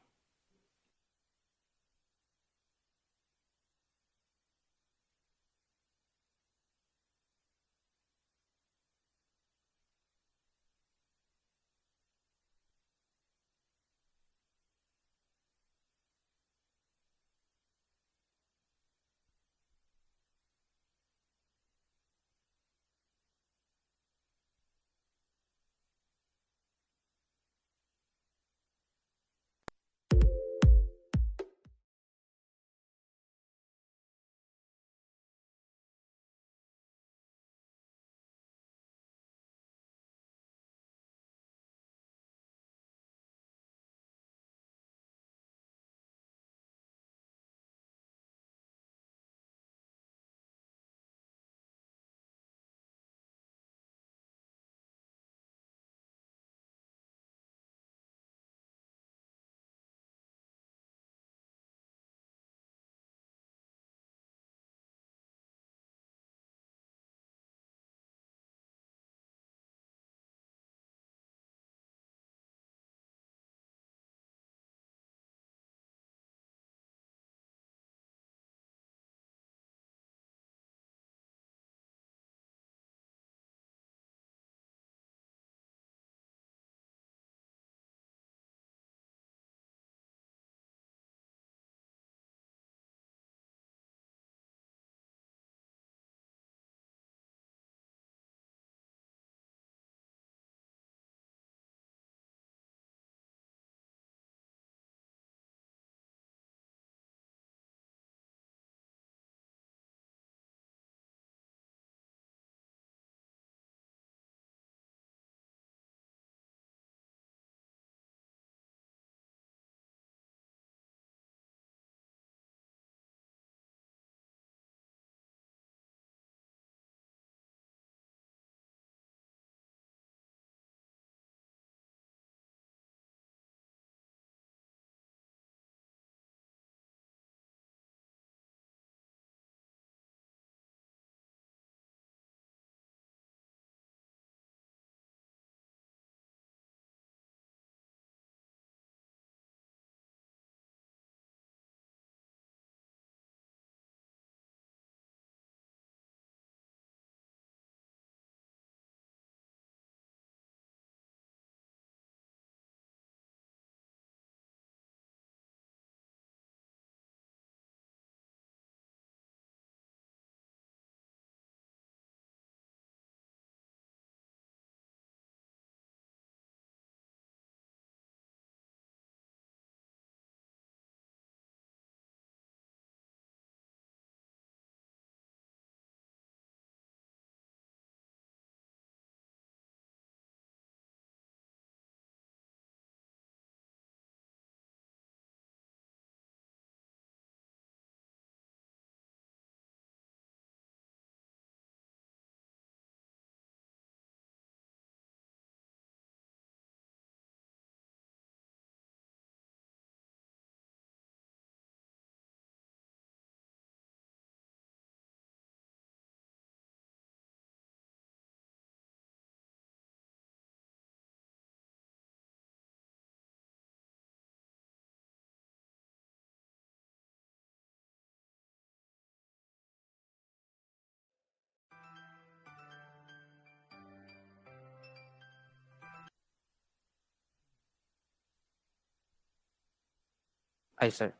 Speaker 5: Ay, sir.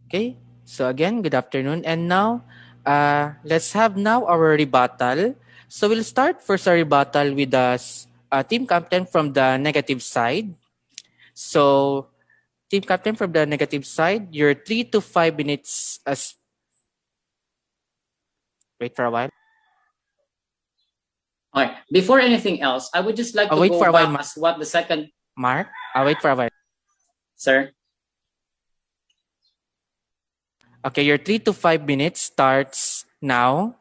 Speaker 5: Okay. So again, good afternoon. And now, let's have now our rebuttal. So we'll start first our rebuttal with us, team captain from the negative side. So team captain from the negative side, your 3 to 5 minutes. Wait for a while.
Speaker 8: Okay. Before anything else, I would just like to
Speaker 5: Wait
Speaker 8: go
Speaker 5: for a while,
Speaker 8: back as what the second,
Speaker 5: Mark. Wait for a while.
Speaker 8: sir.
Speaker 5: Okay, your 3 to 5 minutes starts now.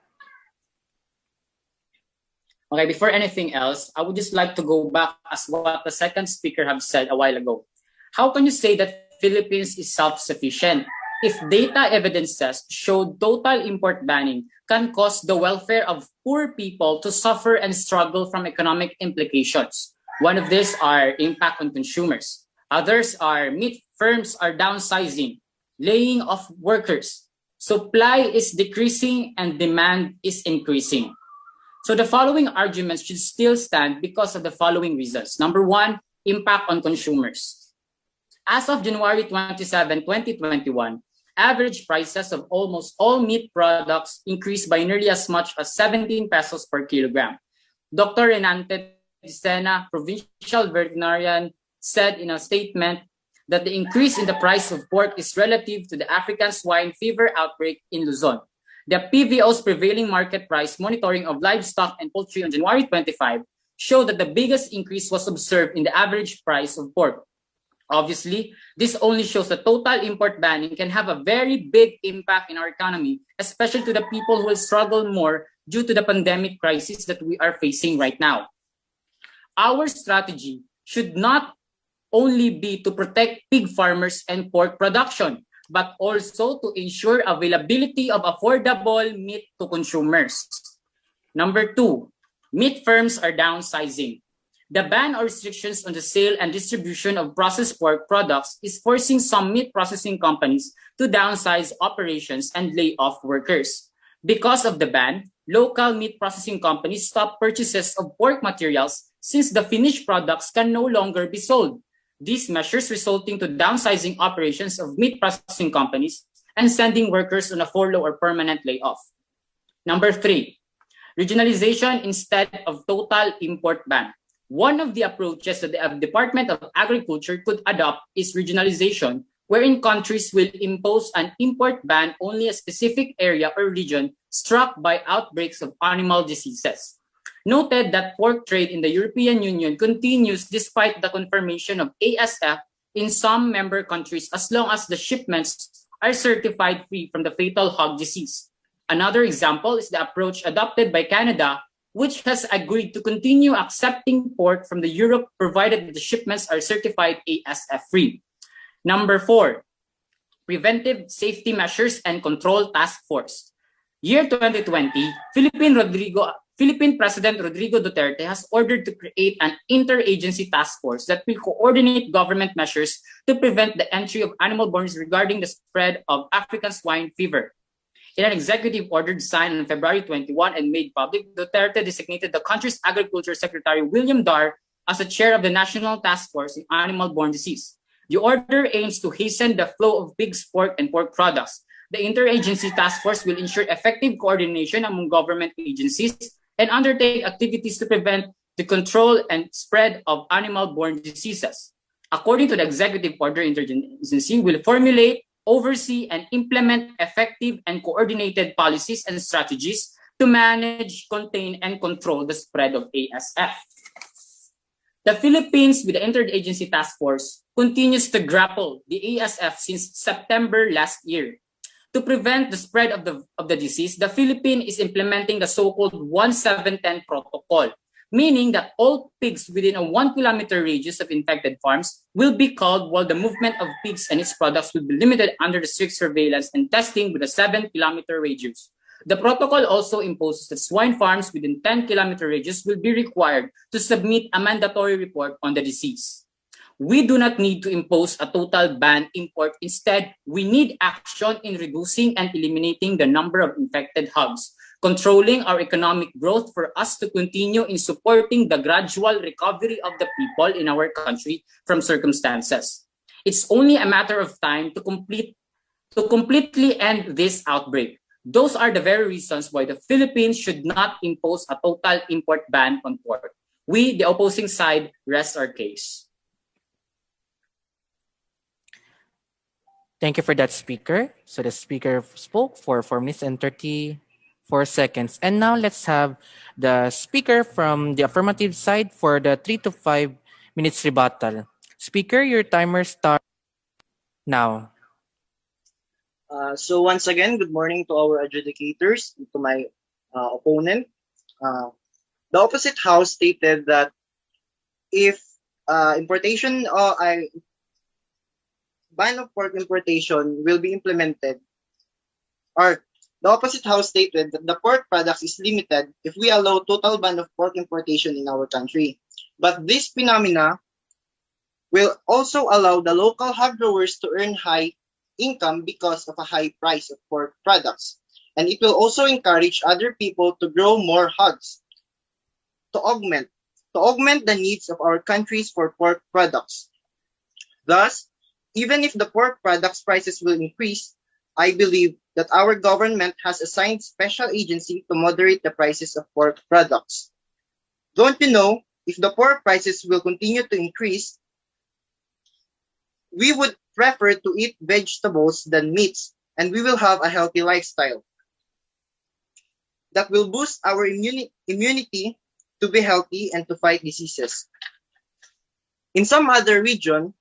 Speaker 8: Okay, before anything else, I would just like to go back as what the second speaker have said a while ago. How can you say that Philippines is self-sufficient if data evidences show total import banning can cause the welfare of poor people to suffer and struggle from economic implications? One of these are impact on consumers. Others are meat firms are downsizing, laying off workers. Supply is decreasing and demand is increasing. So the following arguments should still stand because of the following reasons. Number one, impact on consumers. As of January 27, 2021, average prices of almost all meat products increased by nearly as much as 17 pesos per kilogram. Dr. Renante Dicena, provincial veterinarian, said in a statement that the increase in the price of pork is relative to the African swine fever outbreak in Luzon. The PVO's prevailing market price monitoring of livestock and poultry on January 25 showed that the biggest increase was observed in the average price of pork. Obviously, this only shows that total import banning can have a very big impact in our economy, especially to the people who will struggle more due to the pandemic crisis that we are facing right now. Our strategy should not only be to protect pig farmers and pork production, but also to ensure availability of affordable meat to consumers. Number two, meat firms are downsizing. The ban or restrictions on the sale and distribution of processed pork products is forcing some meat processing companies to downsize operations and lay off workers. Because of the ban, local meat processing companies stop purchases of pork materials since the finished products can no longer be sold. These measures resulting to downsizing operations of meat processing companies and sending workers on a furlough or permanent layoff. Number three, regionalization instead of total import ban. One of the approaches that the Department of Agriculture could adopt is regionalization, wherein countries will impose an import ban only a specific area or region struck by outbreaks of animal diseases. Noted that pork trade in the European Union continues despite the confirmation of ASF in some member countries as long as the shipments are certified free from the fatal hog disease. Another example is the approach adopted by Canada, which has agreed to continue accepting pork from the Europe provided that the shipments are certified ASF free. Number four, preventive safety measures and control task force. Year 2020, Philippine President Rodrigo Duterte has ordered to create an interagency task force that will coordinate government measures to prevent the entry of animal-borne regarding the spread of African swine fever. In an executive order signed on February 21 and made public, Duterte designated the country's Agriculture Secretary William Dar as the chair of the National Task Force in Animal-Borne Disease. The order aims to hasten the flow of pigs, pork, and pork products. The interagency task force will ensure effective coordination among government agencies and undertake activities to prevent the control and spread of animal-borne diseases. According to the executive order, interagency will formulate, oversee, and implement effective and coordinated policies and strategies to manage, contain, and control the spread of ASF. The Philippines, with the Interagency Task Force, continues to grapple the ASF since September last year. To prevent the spread of the disease, the Philippines is implementing the so-called 1710 protocol, meaning that all pigs within a 1 kilometer radius of infected farms will be culled, while the movement of pigs and its products will be limited under the strict surveillance and testing with a 7 kilometer radius. The protocol also imposes that swine farms within 10 kilometer radius will be required to submit a mandatory report on the disease. We do not need to impose a total ban import. Instead, we need action in reducing and eliminating the number of infected hogs, controlling our economic growth for us to continue in supporting the gradual recovery of the people in our country from circumstances. It's only a matter of time to completely end this outbreak. Those are the very reasons why the Philippines should not impose a total import ban on pork. We, the opposing side, rest our case.
Speaker 5: Thank you for that, speaker. So the speaker spoke for 4 minutes and 34 seconds. And now let's have the speaker from the affirmative side for the 3 to 5 minutes rebuttal. Speaker, your timer starts now.
Speaker 7: So once again, good morning to our adjudicators, to my opponent. The opposite house stated that if importation or ban of pork importation will be implemented, or the opposite house stated that the pork products is limited if we allow total ban of pork importation in our country. But this phenomena will also allow the local hog growers to earn high income because of a high price of pork products. And it will also encourage other people to grow more hogs to augment the needs of our countries for pork products. Thus, even if the pork products prices will increase, I believe that our government has assigned special agency to moderate the prices of pork products. Don't you know, if the pork prices will continue to increase, we would prefer to eat vegetables than meats, and we will have a healthy lifestyle that will boost our immunity to be healthy and to fight diseases. In some other region,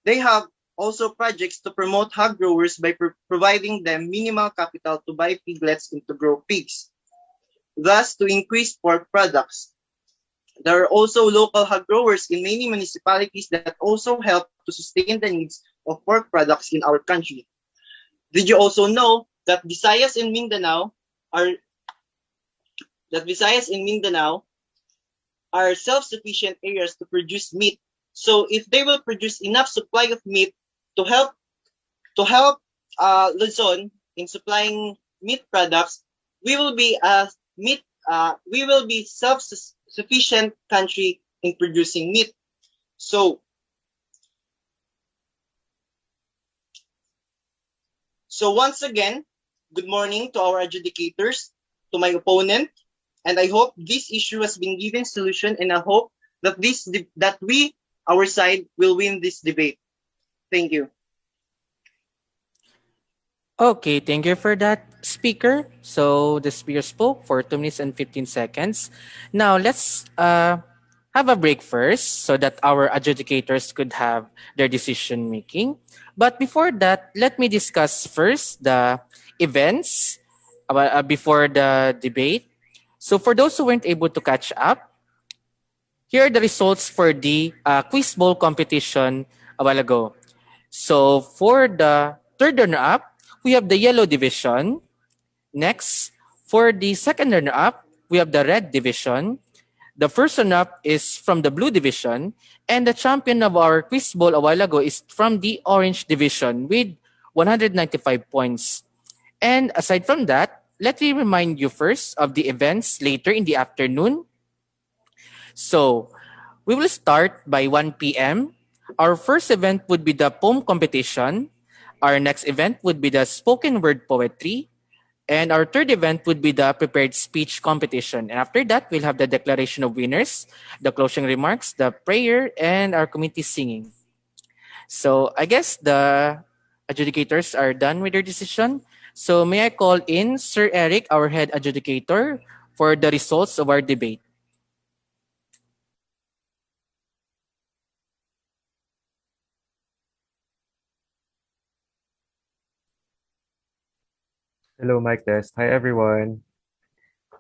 Speaker 7: they have also projects to promote hog growers by providing them minimal capital to buy piglets and to grow pigs, thus to increase pork products. There are also local hog growers in many municipalities that also help to sustain the needs of pork products in our country. Did you also know that Visayas and Mindanao are self-sufficient areas to produce meat? So if they will produce enough supply of meat to help Luzon in supplying meat products, we will be self-sufficient country in producing meat. So once again, good morning to our adjudicators, to my opponent, and I hope this issue has been given solution, and I hope that our side will win this debate. Thank you.
Speaker 5: Okay, thank you for that, speaker. So the speaker spoke for 2 minutes and 15 seconds. Now let's have a break first so that our adjudicators could have their decision making. But before that, let me discuss first the events before the debate. So for those who weren't able to catch up, here are the results for the quiz bowl competition a while ago. So for the third runner-up, we have the yellow division. Next, for the second runner-up, we have the red division. The first runner-up is from the blue division. And the champion of our quiz bowl a while ago is from the orange division with 195 points. And aside from that, let me remind you first of the events later in the afternoon. So we will start by 1 p.m. Our first event would be the poem competition. Our next event would be the spoken word poetry. And our third event would be the prepared speech competition. And after that, we'll have the declaration of winners, the closing remarks, the prayer, and our committee singing. So I guess the adjudicators are done with their decision. So may I call in Sir Eric, our head adjudicator, for the results of our debate.
Speaker 6: Hello, mic test. Hi, everyone.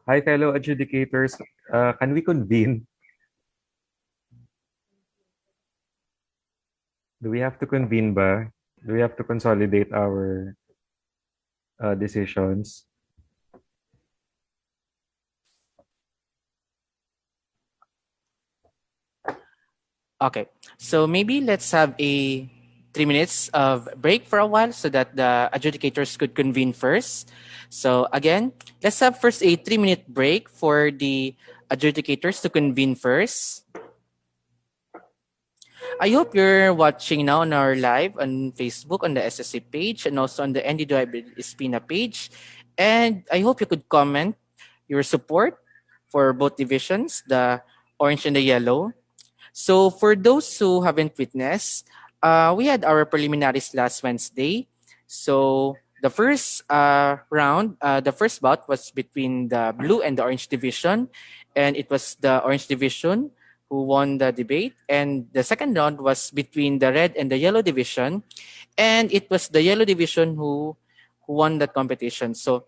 Speaker 6: Hi, fellow adjudicators. Can we convene? Do we have to convene ba? Do we have to consolidate our decisions?
Speaker 5: Okay, so maybe let's have a 3 minutes of break for a while so that the adjudicators could convene first. So again, let's have first a 3-minute break for the adjudicators to convene first. I hope you're watching now on our live on Facebook, on the SSC page, and also on the NDDU-IBED Espina page. And I hope you could comment your support for both divisions, the orange and the yellow. So for those who haven't witnessed, we had our preliminaries last Wednesday. So the first round, the first bout was between the blue and the orange division, and it was the orange division who won the debate. And the second round was between the red and the yellow division, and it was the yellow division who won that competition. So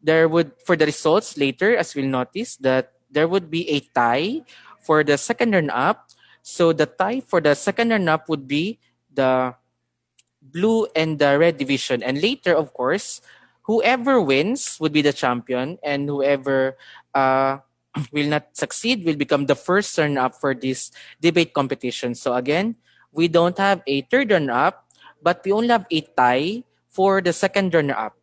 Speaker 5: there would, for the results later, as we'll notice, that there would be a tie for the second run up. So the tie for the second run up would be the blue and the red division. And later, of course, whoever wins would be the champion, and whoever will not succeed will become the first run up for this debate competition. So again, we don't have a third run up, but we only have a tie for the second runner up.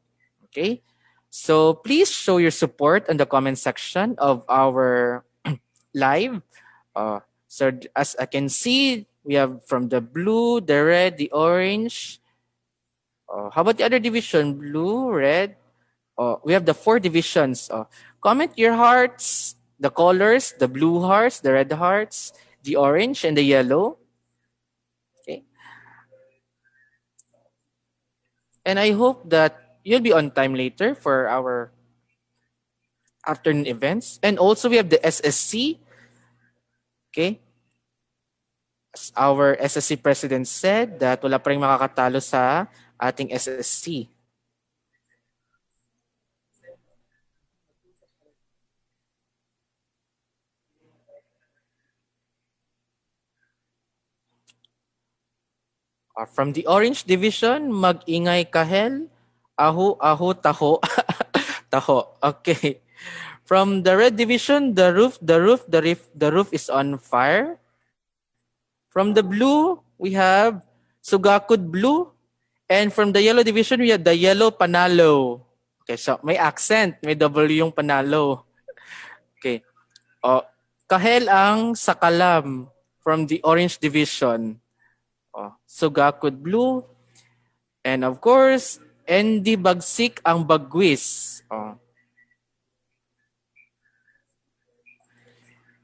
Speaker 5: Okay? So please show your support in the comment section of our live. So as I can see, we have from the blue, the red, the orange. How about the other division? Blue, red. We have the 4 divisions. Comment your hearts, the colors, the blue hearts, the red hearts, the orange, and the yellow. Okay. And I hope that you'll be on time later for our afternoon events. And also we have the SSC. Okay. As our SSC president said that wala pa rin makakatalo sa ating SSC. From the Orange Division, mag-ingay kahel, aho, aho, taho, taho. Okay. From the Red Division, the roof is on fire. From the blue, we have Sugakud Blue. And from the Yellow Division, we have the Yellow Panalo. Okay, so may accent, may W yung Panalo. Okay. Kahel ang Sakalam from the Orange Division. Sugakud Blue. And of course, ND Bagsik ang BAGWIS.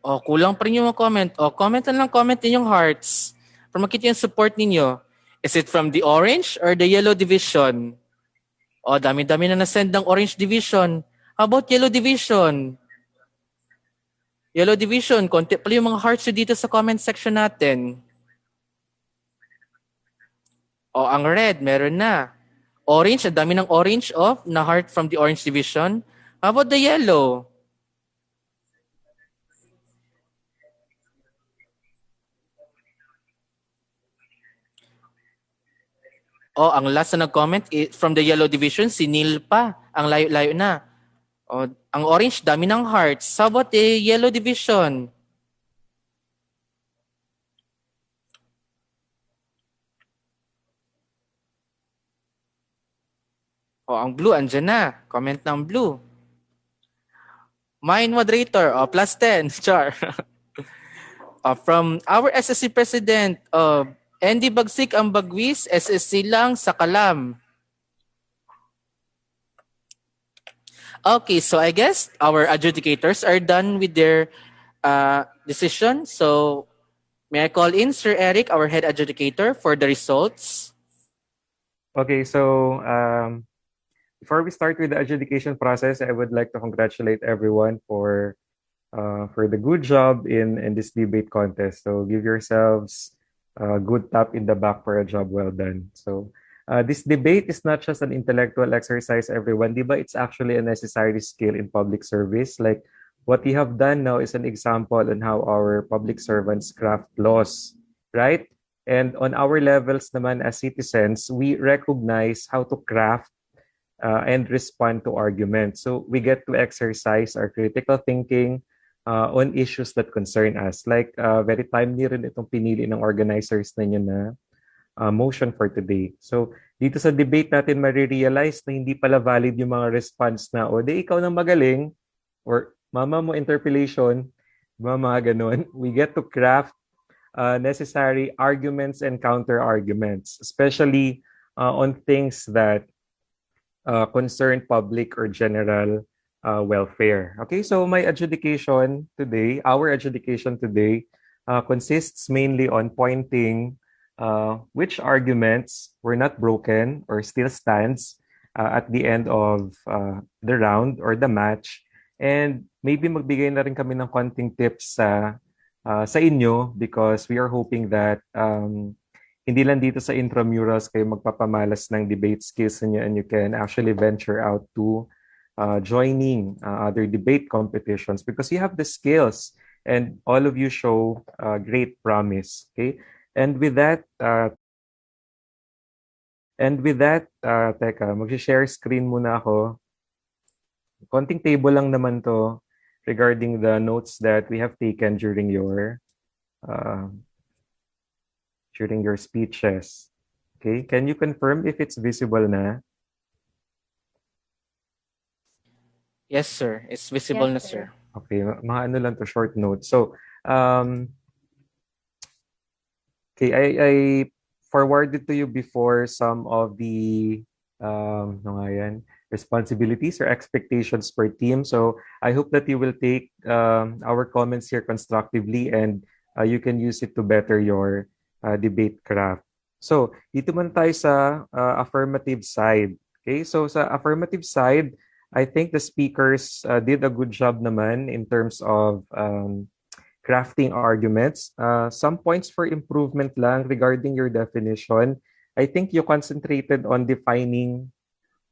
Speaker 5: Kulang pa rin yung comment. Comment na lang, comment din yung hearts. Para makita yung support ninyo. Is it from the orange or the yellow division? Dami-dami na nasend ng orange division. How about yellow division? Yellow division, konti pala yung mga hearts dito sa comment section natin. Ang red, meron na. Orange, ang dami ng orange na heart from the orange division. How about the yellow? Ang last na nag-comment from the yellow division, si Neil pa. Ang layo-layo na. Ang orange, dami ng hearts. How about the yellow division? Ang blue, andyan na. Comment ng blue. Mine moderator, plus 10. Char. From our SSC president, ND Bagsik ang BAGWIS, SSC lang sa Kalam. Okay, so I guess our adjudicators are done with their decision. So may I call in Sir Eric, our head adjudicator, for the results?
Speaker 6: Okay, so before we start with the adjudication process, I would like to congratulate everyone for the good job in this debate contest. So give yourselves a good tap in the back for a job well done. So this debate is not just an intellectual exercise, everyone. Diba? It's actually a necessary skill in public service. Like what we have done now is an example on how our public servants craft laws, right? And on our levels naman as citizens, we recognize how to craft and respond to arguments. So we get to exercise our critical thinking on issues that concern us. Like very timely rin itong pinili ng organizers ninyo na motion for today. So dito sa debate natin marirealize na hindi pala valid yung mga response na ikaw nang magaling or mama mo interpellation, mga ganun. We get to craft necessary arguments and counter arguments, especially on things that concern public or general welfare. Okay, so our adjudication today consists mainly on pointing which arguments were not broken or still stands at the end of the round or the match. And maybe magbigay na rin kami ng konting tips sa inyo because we are hoping that hindi lang dito sa intramurals kayo magpapamalas ng debate skills niyo, and you can actually venture out to joining other debate competitions because you have the skills and all of you show great promise. Okay? And with that, teka, mag-share screen muna ako. Konting table lang naman to regarding the notes that we have taken during your speeches. Okay, can you confirm if it's visible na?
Speaker 5: Yes, sir. It's visible na, sir.
Speaker 6: Okay, mga ano lang to, short notes. So, okay, I forwarded to you before some of the responsibilities or expectations per team. So I hope that you will take our comments here constructively and you can use it to better your debate craft. So dito man tayo sa affirmative side. Okay, so sa affirmative side, I think the speakers did a good job naman in terms of crafting arguments. Some points for improvement lang regarding your definition. I think you concentrated on defining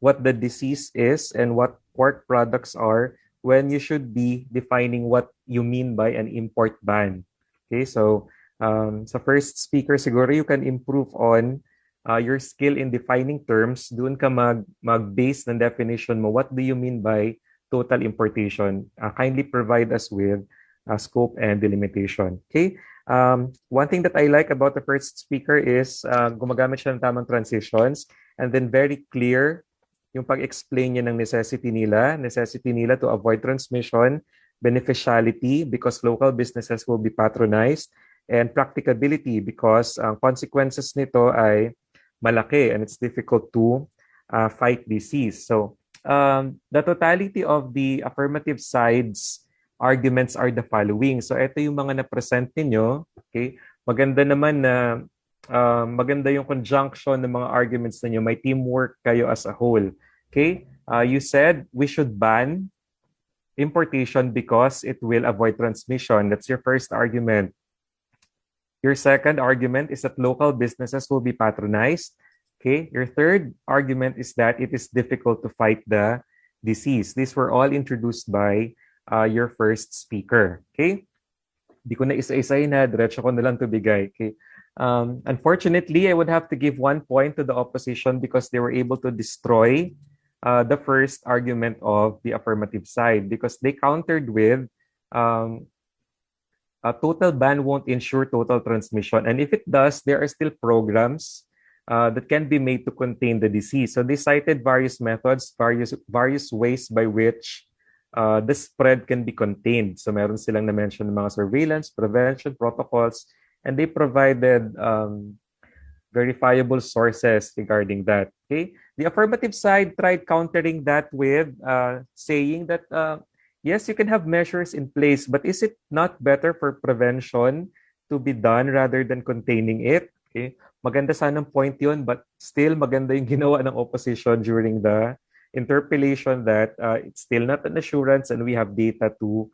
Speaker 6: what the disease is and what pork products are when you should be defining what you mean by an import ban. Okay, so sa first speaker siguro you can improve on your skill in defining terms. Doon ka mag-base ng definition mo. What do you mean by total importation? Kindly provide us with scope and delimitation. Okay? One thing that I like about the first speaker is gumagamit siya ng tamang transitions and then very clear yung pag-explain niya ng necessity nila to avoid transmission, beneficiality because local businesses will be patronized, and practicability because ang consequences nito ay malaki and it's difficult to fight disease. So the totality of the affirmative side's arguments are the following. So ito yung mga na-present ninyo. Okay? Maganda naman na maganda yung conjunction ng mga arguments ninyo. May teamwork kayo as a whole. Okay? You said we should ban importation because it will avoid transmission. That's your first argument. Your second argument is that local businesses will be patronized. Okay? Your third argument is that it is difficult to fight the disease. These were all introduced by your first speaker. Okay? Di ko na isa-isay na, diretso ko na lang to bigay. Okay? Unfortunately, I would have to give 1 point to the opposition because they were able to destroy the first argument of the affirmative side because they countered with a total ban won't ensure total transmission. And if it does, there are still programs that can be made to contain the disease. So they cited various methods, various ways by which the spread can be contained. So meron silang na-mention ng mga surveillance, prevention protocols, and they provided verifiable sources regarding that. Okay, the affirmative side tried countering that with saying that yes, you can have measures in place, but is it not better for prevention to be done rather than containing it? Okay, maganda sanang point yun, but still maganda yung ginawa ng opposition during the interpellation that it's still not an assurance and we have data to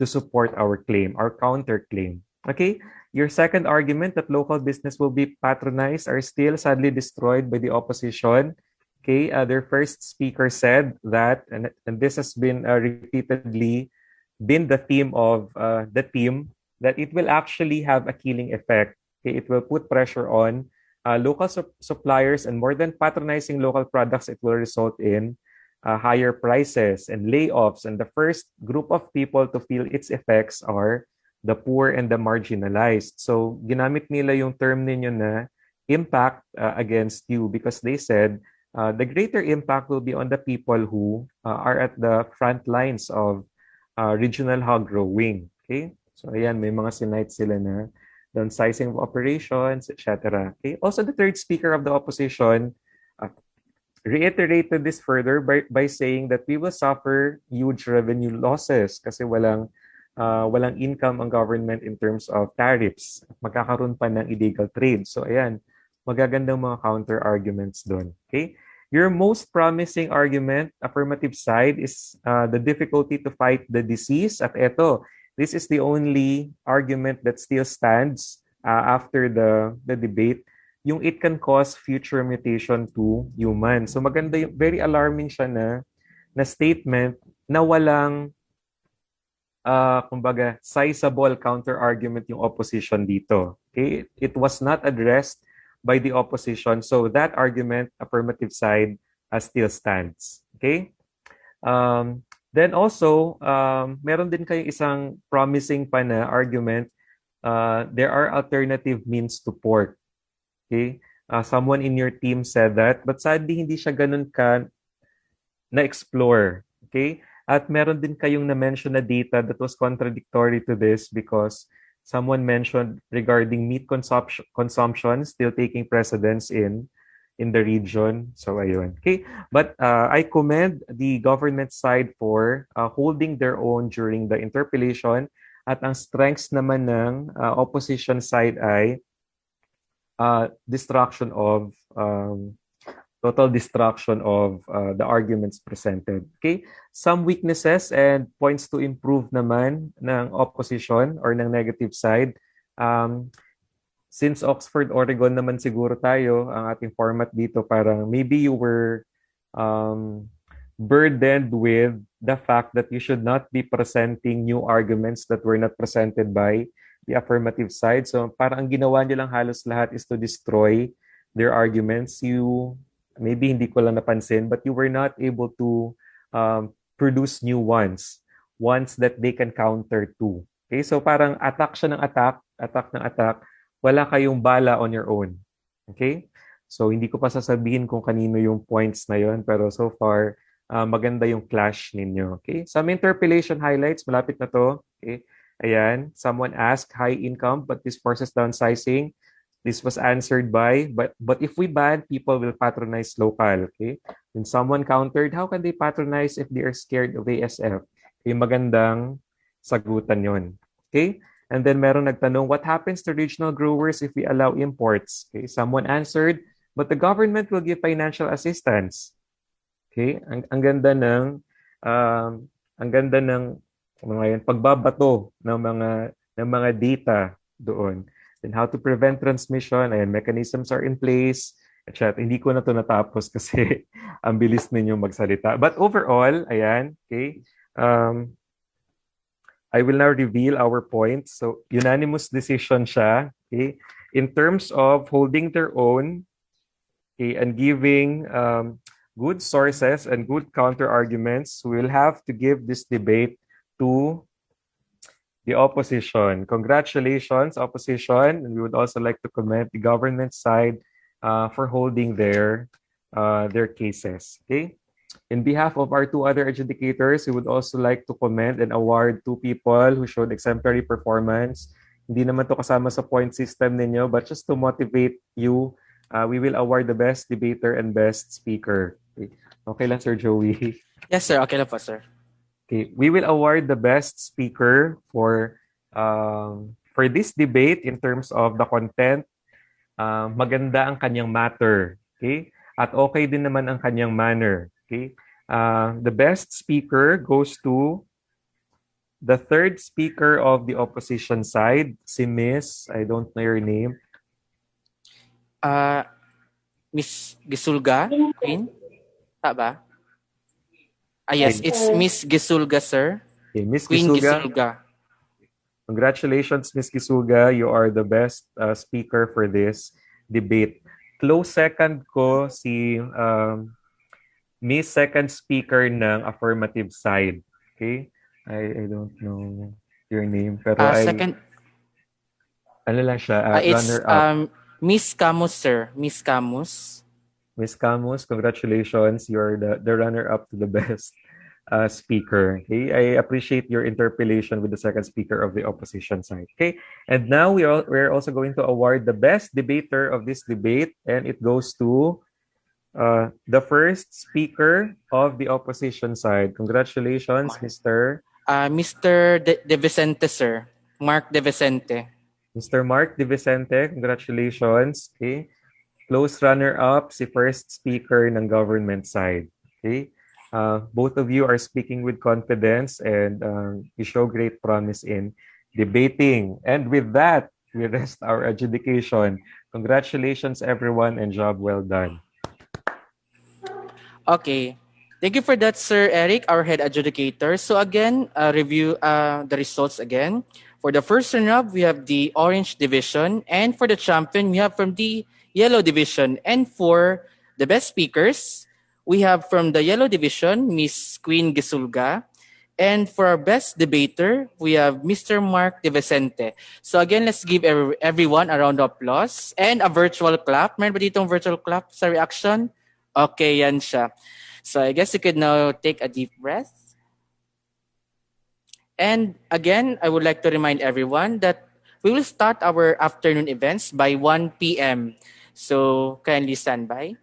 Speaker 6: support our claim, our counterclaim. Okay, your second argument that local business will be patronized are still sadly destroyed by the opposition. Okay, their first speaker said that, and this has been repeatedly been the theme of the team, that it will actually have a killing effect. Okay, it will put pressure on local suppliers, and more than patronizing local products, it will result in higher prices and layoffs. And the first group of people to feel its effects are the poor and the marginalized. So ginamit nila yung term ninyo na impact against you because they said the greater impact will be on the people who are at the front lines of regional hog growing. Okay, So ayan, may mga sinite sila na downsizing of operations, etc. Okay. Also, the third speaker of the opposition reiterated this further by saying that we will suffer huge revenue losses kasi walang income ang government in terms of tariffs. Magkakaroon pa ng illegal trade. So ayan, magagandang mga counter arguments doon. Okay? Your most promising argument, affirmative side, is the difficulty to fight the disease. At eto, this is the only argument that still stands after the debate, yung it can cause future mutation to humans. So maganda yung, very alarming siya na statement na walang kumbaga sizable counter argument yung opposition dito. Okay? It was not addressed by the opposition. So that argument, affirmative side, still stands. Okay? Then also, meron din kayong isang promising pa na argument, there are alternative means to pork. Okay? Someone in your team said that, but sadly hindi siya ganun ka na-explore. Okay? At meron din kayong na-mention na data that was contradictory to this because someone mentioned regarding meat consumption still taking precedence in the region. So ayun. Okay? But I commend the government side for holding their own during the interpellation, at ang strengths naman ng opposition side ay total destruction of the arguments presented. Okay? Some weaknesses and points to improve naman ng opposition or ng negative side. Since Oxford, Oregon naman siguro tayo, ang ating format dito, parang maybe you were burdened with the fact that you should not be presenting new arguments that were not presented by the affirmative side. So parang ang ginawa niyo lang halos lahat is to destroy their arguments. You, maybe hindi ko lang napansin, but you were not able to produce new ones that they can counter to. Okay, so parang attack siya ng attack ng attack. Wala kayong bala on your own. Okay? So hindi ko pa sasabihin kung kanino yung points na yon, pero so far maganda yung clash ninyo. Okay? Some interpellation highlights, malapit na to. Okay? Ayan, someone asked high income, but this forces downsizing. This was answered by, but if we ban, people will patronize local. Okay? And someone countered, how can they patronize if they are scared of ASF? Okay, magandang sagutan yon. Okay? And then meron nagtanong, what happens to regional growers if we allow imports? Okay, someone answered, but the government will give financial assistance. Okay? Ang ganda ng mga pagbabato ng mga data doon. Then how to prevent transmission, ayan, mechanisms are in place, etc. Hindi ko na to natapos kasi ang bilis ninyo magsalita. But overall, ayan, okay, I will now reveal our points. So unanimous decision siya, okay, in terms of holding their own, okay, and giving good sources and good counter arguments. We will have to give this debate to the opposition. Congratulations, opposition. And we would also like to commend the government side for holding their cases. Okay. In behalf of our two other adjudicators, we would also like to commend and award two people who showed exemplary performance. Hindi naman to kasama sa point system ninyo, but just to motivate you, we will award the best debater and best speaker. Okay lang, Sir Joey?
Speaker 5: Yes, sir. Okay lang po, sir.
Speaker 6: Okay, we will award the best speaker for this debate in terms of the content. Maganda ang kanyang matter, okay? At okay din naman ang kanyang manner, okay? The best speaker goes to the third speaker of the opposition side, si Miss, I don't know your name.
Speaker 5: Miss Gisulga, Queen? Tama? Yes, it's Miss Gisulga, sir.
Speaker 6: Okay, Miss
Speaker 5: Queen
Speaker 6: Gisulga. Congratulations, Miss Gisulga. You are the best speaker for this debate. Close second ko si Miss second speaker ng affirmative side. Okay? I don't know your name. Pero
Speaker 5: second,
Speaker 6: ano lang siya?
Speaker 5: it's
Speaker 6: runner-up.
Speaker 5: Miss Camus, sir. Miss Camus.
Speaker 6: Miss Camus, congratulations. You're the runner-up to the best speaker. Okay, I appreciate your interpellation with the second speaker of the opposition side. Okay, and now we're also going to award the best debater of this debate, and it goes to the first speaker of the opposition side. Congratulations, Mr.
Speaker 5: Mr. De Vicente, sir. Mark De Vicente.
Speaker 6: Mr. Mark De Vicente. Congratulations. Okay. Close runner-up, si first speaker ng government side. Okay. Both of you are speaking with confidence and you show great promise in debating. And with that, we rest our adjudication. Congratulations, everyone, and job well done.
Speaker 5: Okay. Thank you for that, Sir Eric, our head adjudicator. So again, review the results again. For the first runner-up, we have the orange division. And for the champion, we have from the yellow division. And for the best speakers, we have from the yellow division, Miss Queen Gisulga. And for our best debater, we have Mr. Mark De Vicente. So again, let's give everyone a round of applause and a virtual clap. Meron ba ditong virtual clap sa reaction? Okay, yan siya. So I guess you could now take a deep breath. And again, I would like to remind everyone that we will start our afternoon events by 1 p.m. So kindly stand by.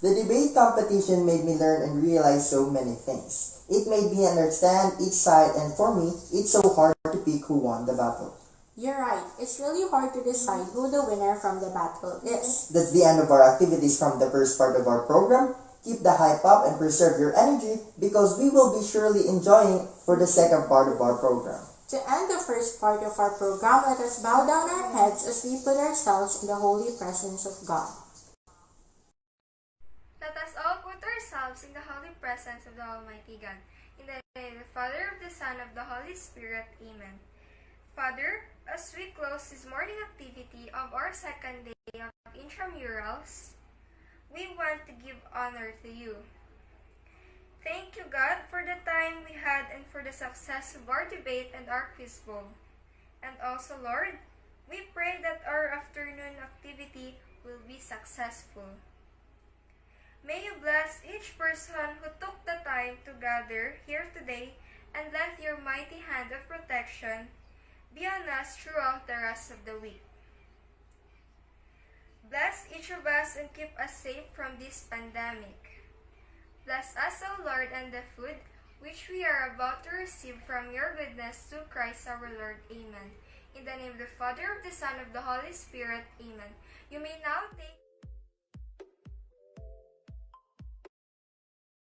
Speaker 1: The debate competition made me learn and realize so many things. It made me understand each side, and for me, it's so hard to pick who won the battle.
Speaker 2: You're right. It's really hard to decide who the winner from the battle is.
Speaker 1: That's the end of our activities from the first part of our program. Keep the hype up and preserve your energy because we will be surely enjoying for the second part of our program.
Speaker 2: To end the first part of our program, let us bow down our heads as we put ourselves in the holy presence of God.
Speaker 13: Let us all put ourselves in the holy presence of the Almighty God. In the name of the Father, of the Son, of the Holy Spirit. Amen. Father, as we close this morning activity of our second day of intramurals, we want to give honor to you. Thank you, God, for the time we had and for the success of our debate and our quiz bowl. And also, Lord, we pray that our afternoon activity will be successful. May you bless each person who took the time to gather here today and let your mighty hand of protection be on us throughout the rest of the week. Bless each of us and keep us safe from this pandemic. Bless us, O Lord, and the food which we are about to receive from your goodness through Christ our Lord. Amen. In the name of the Father, of the Son, of the Holy Spirit. Amen. You may now take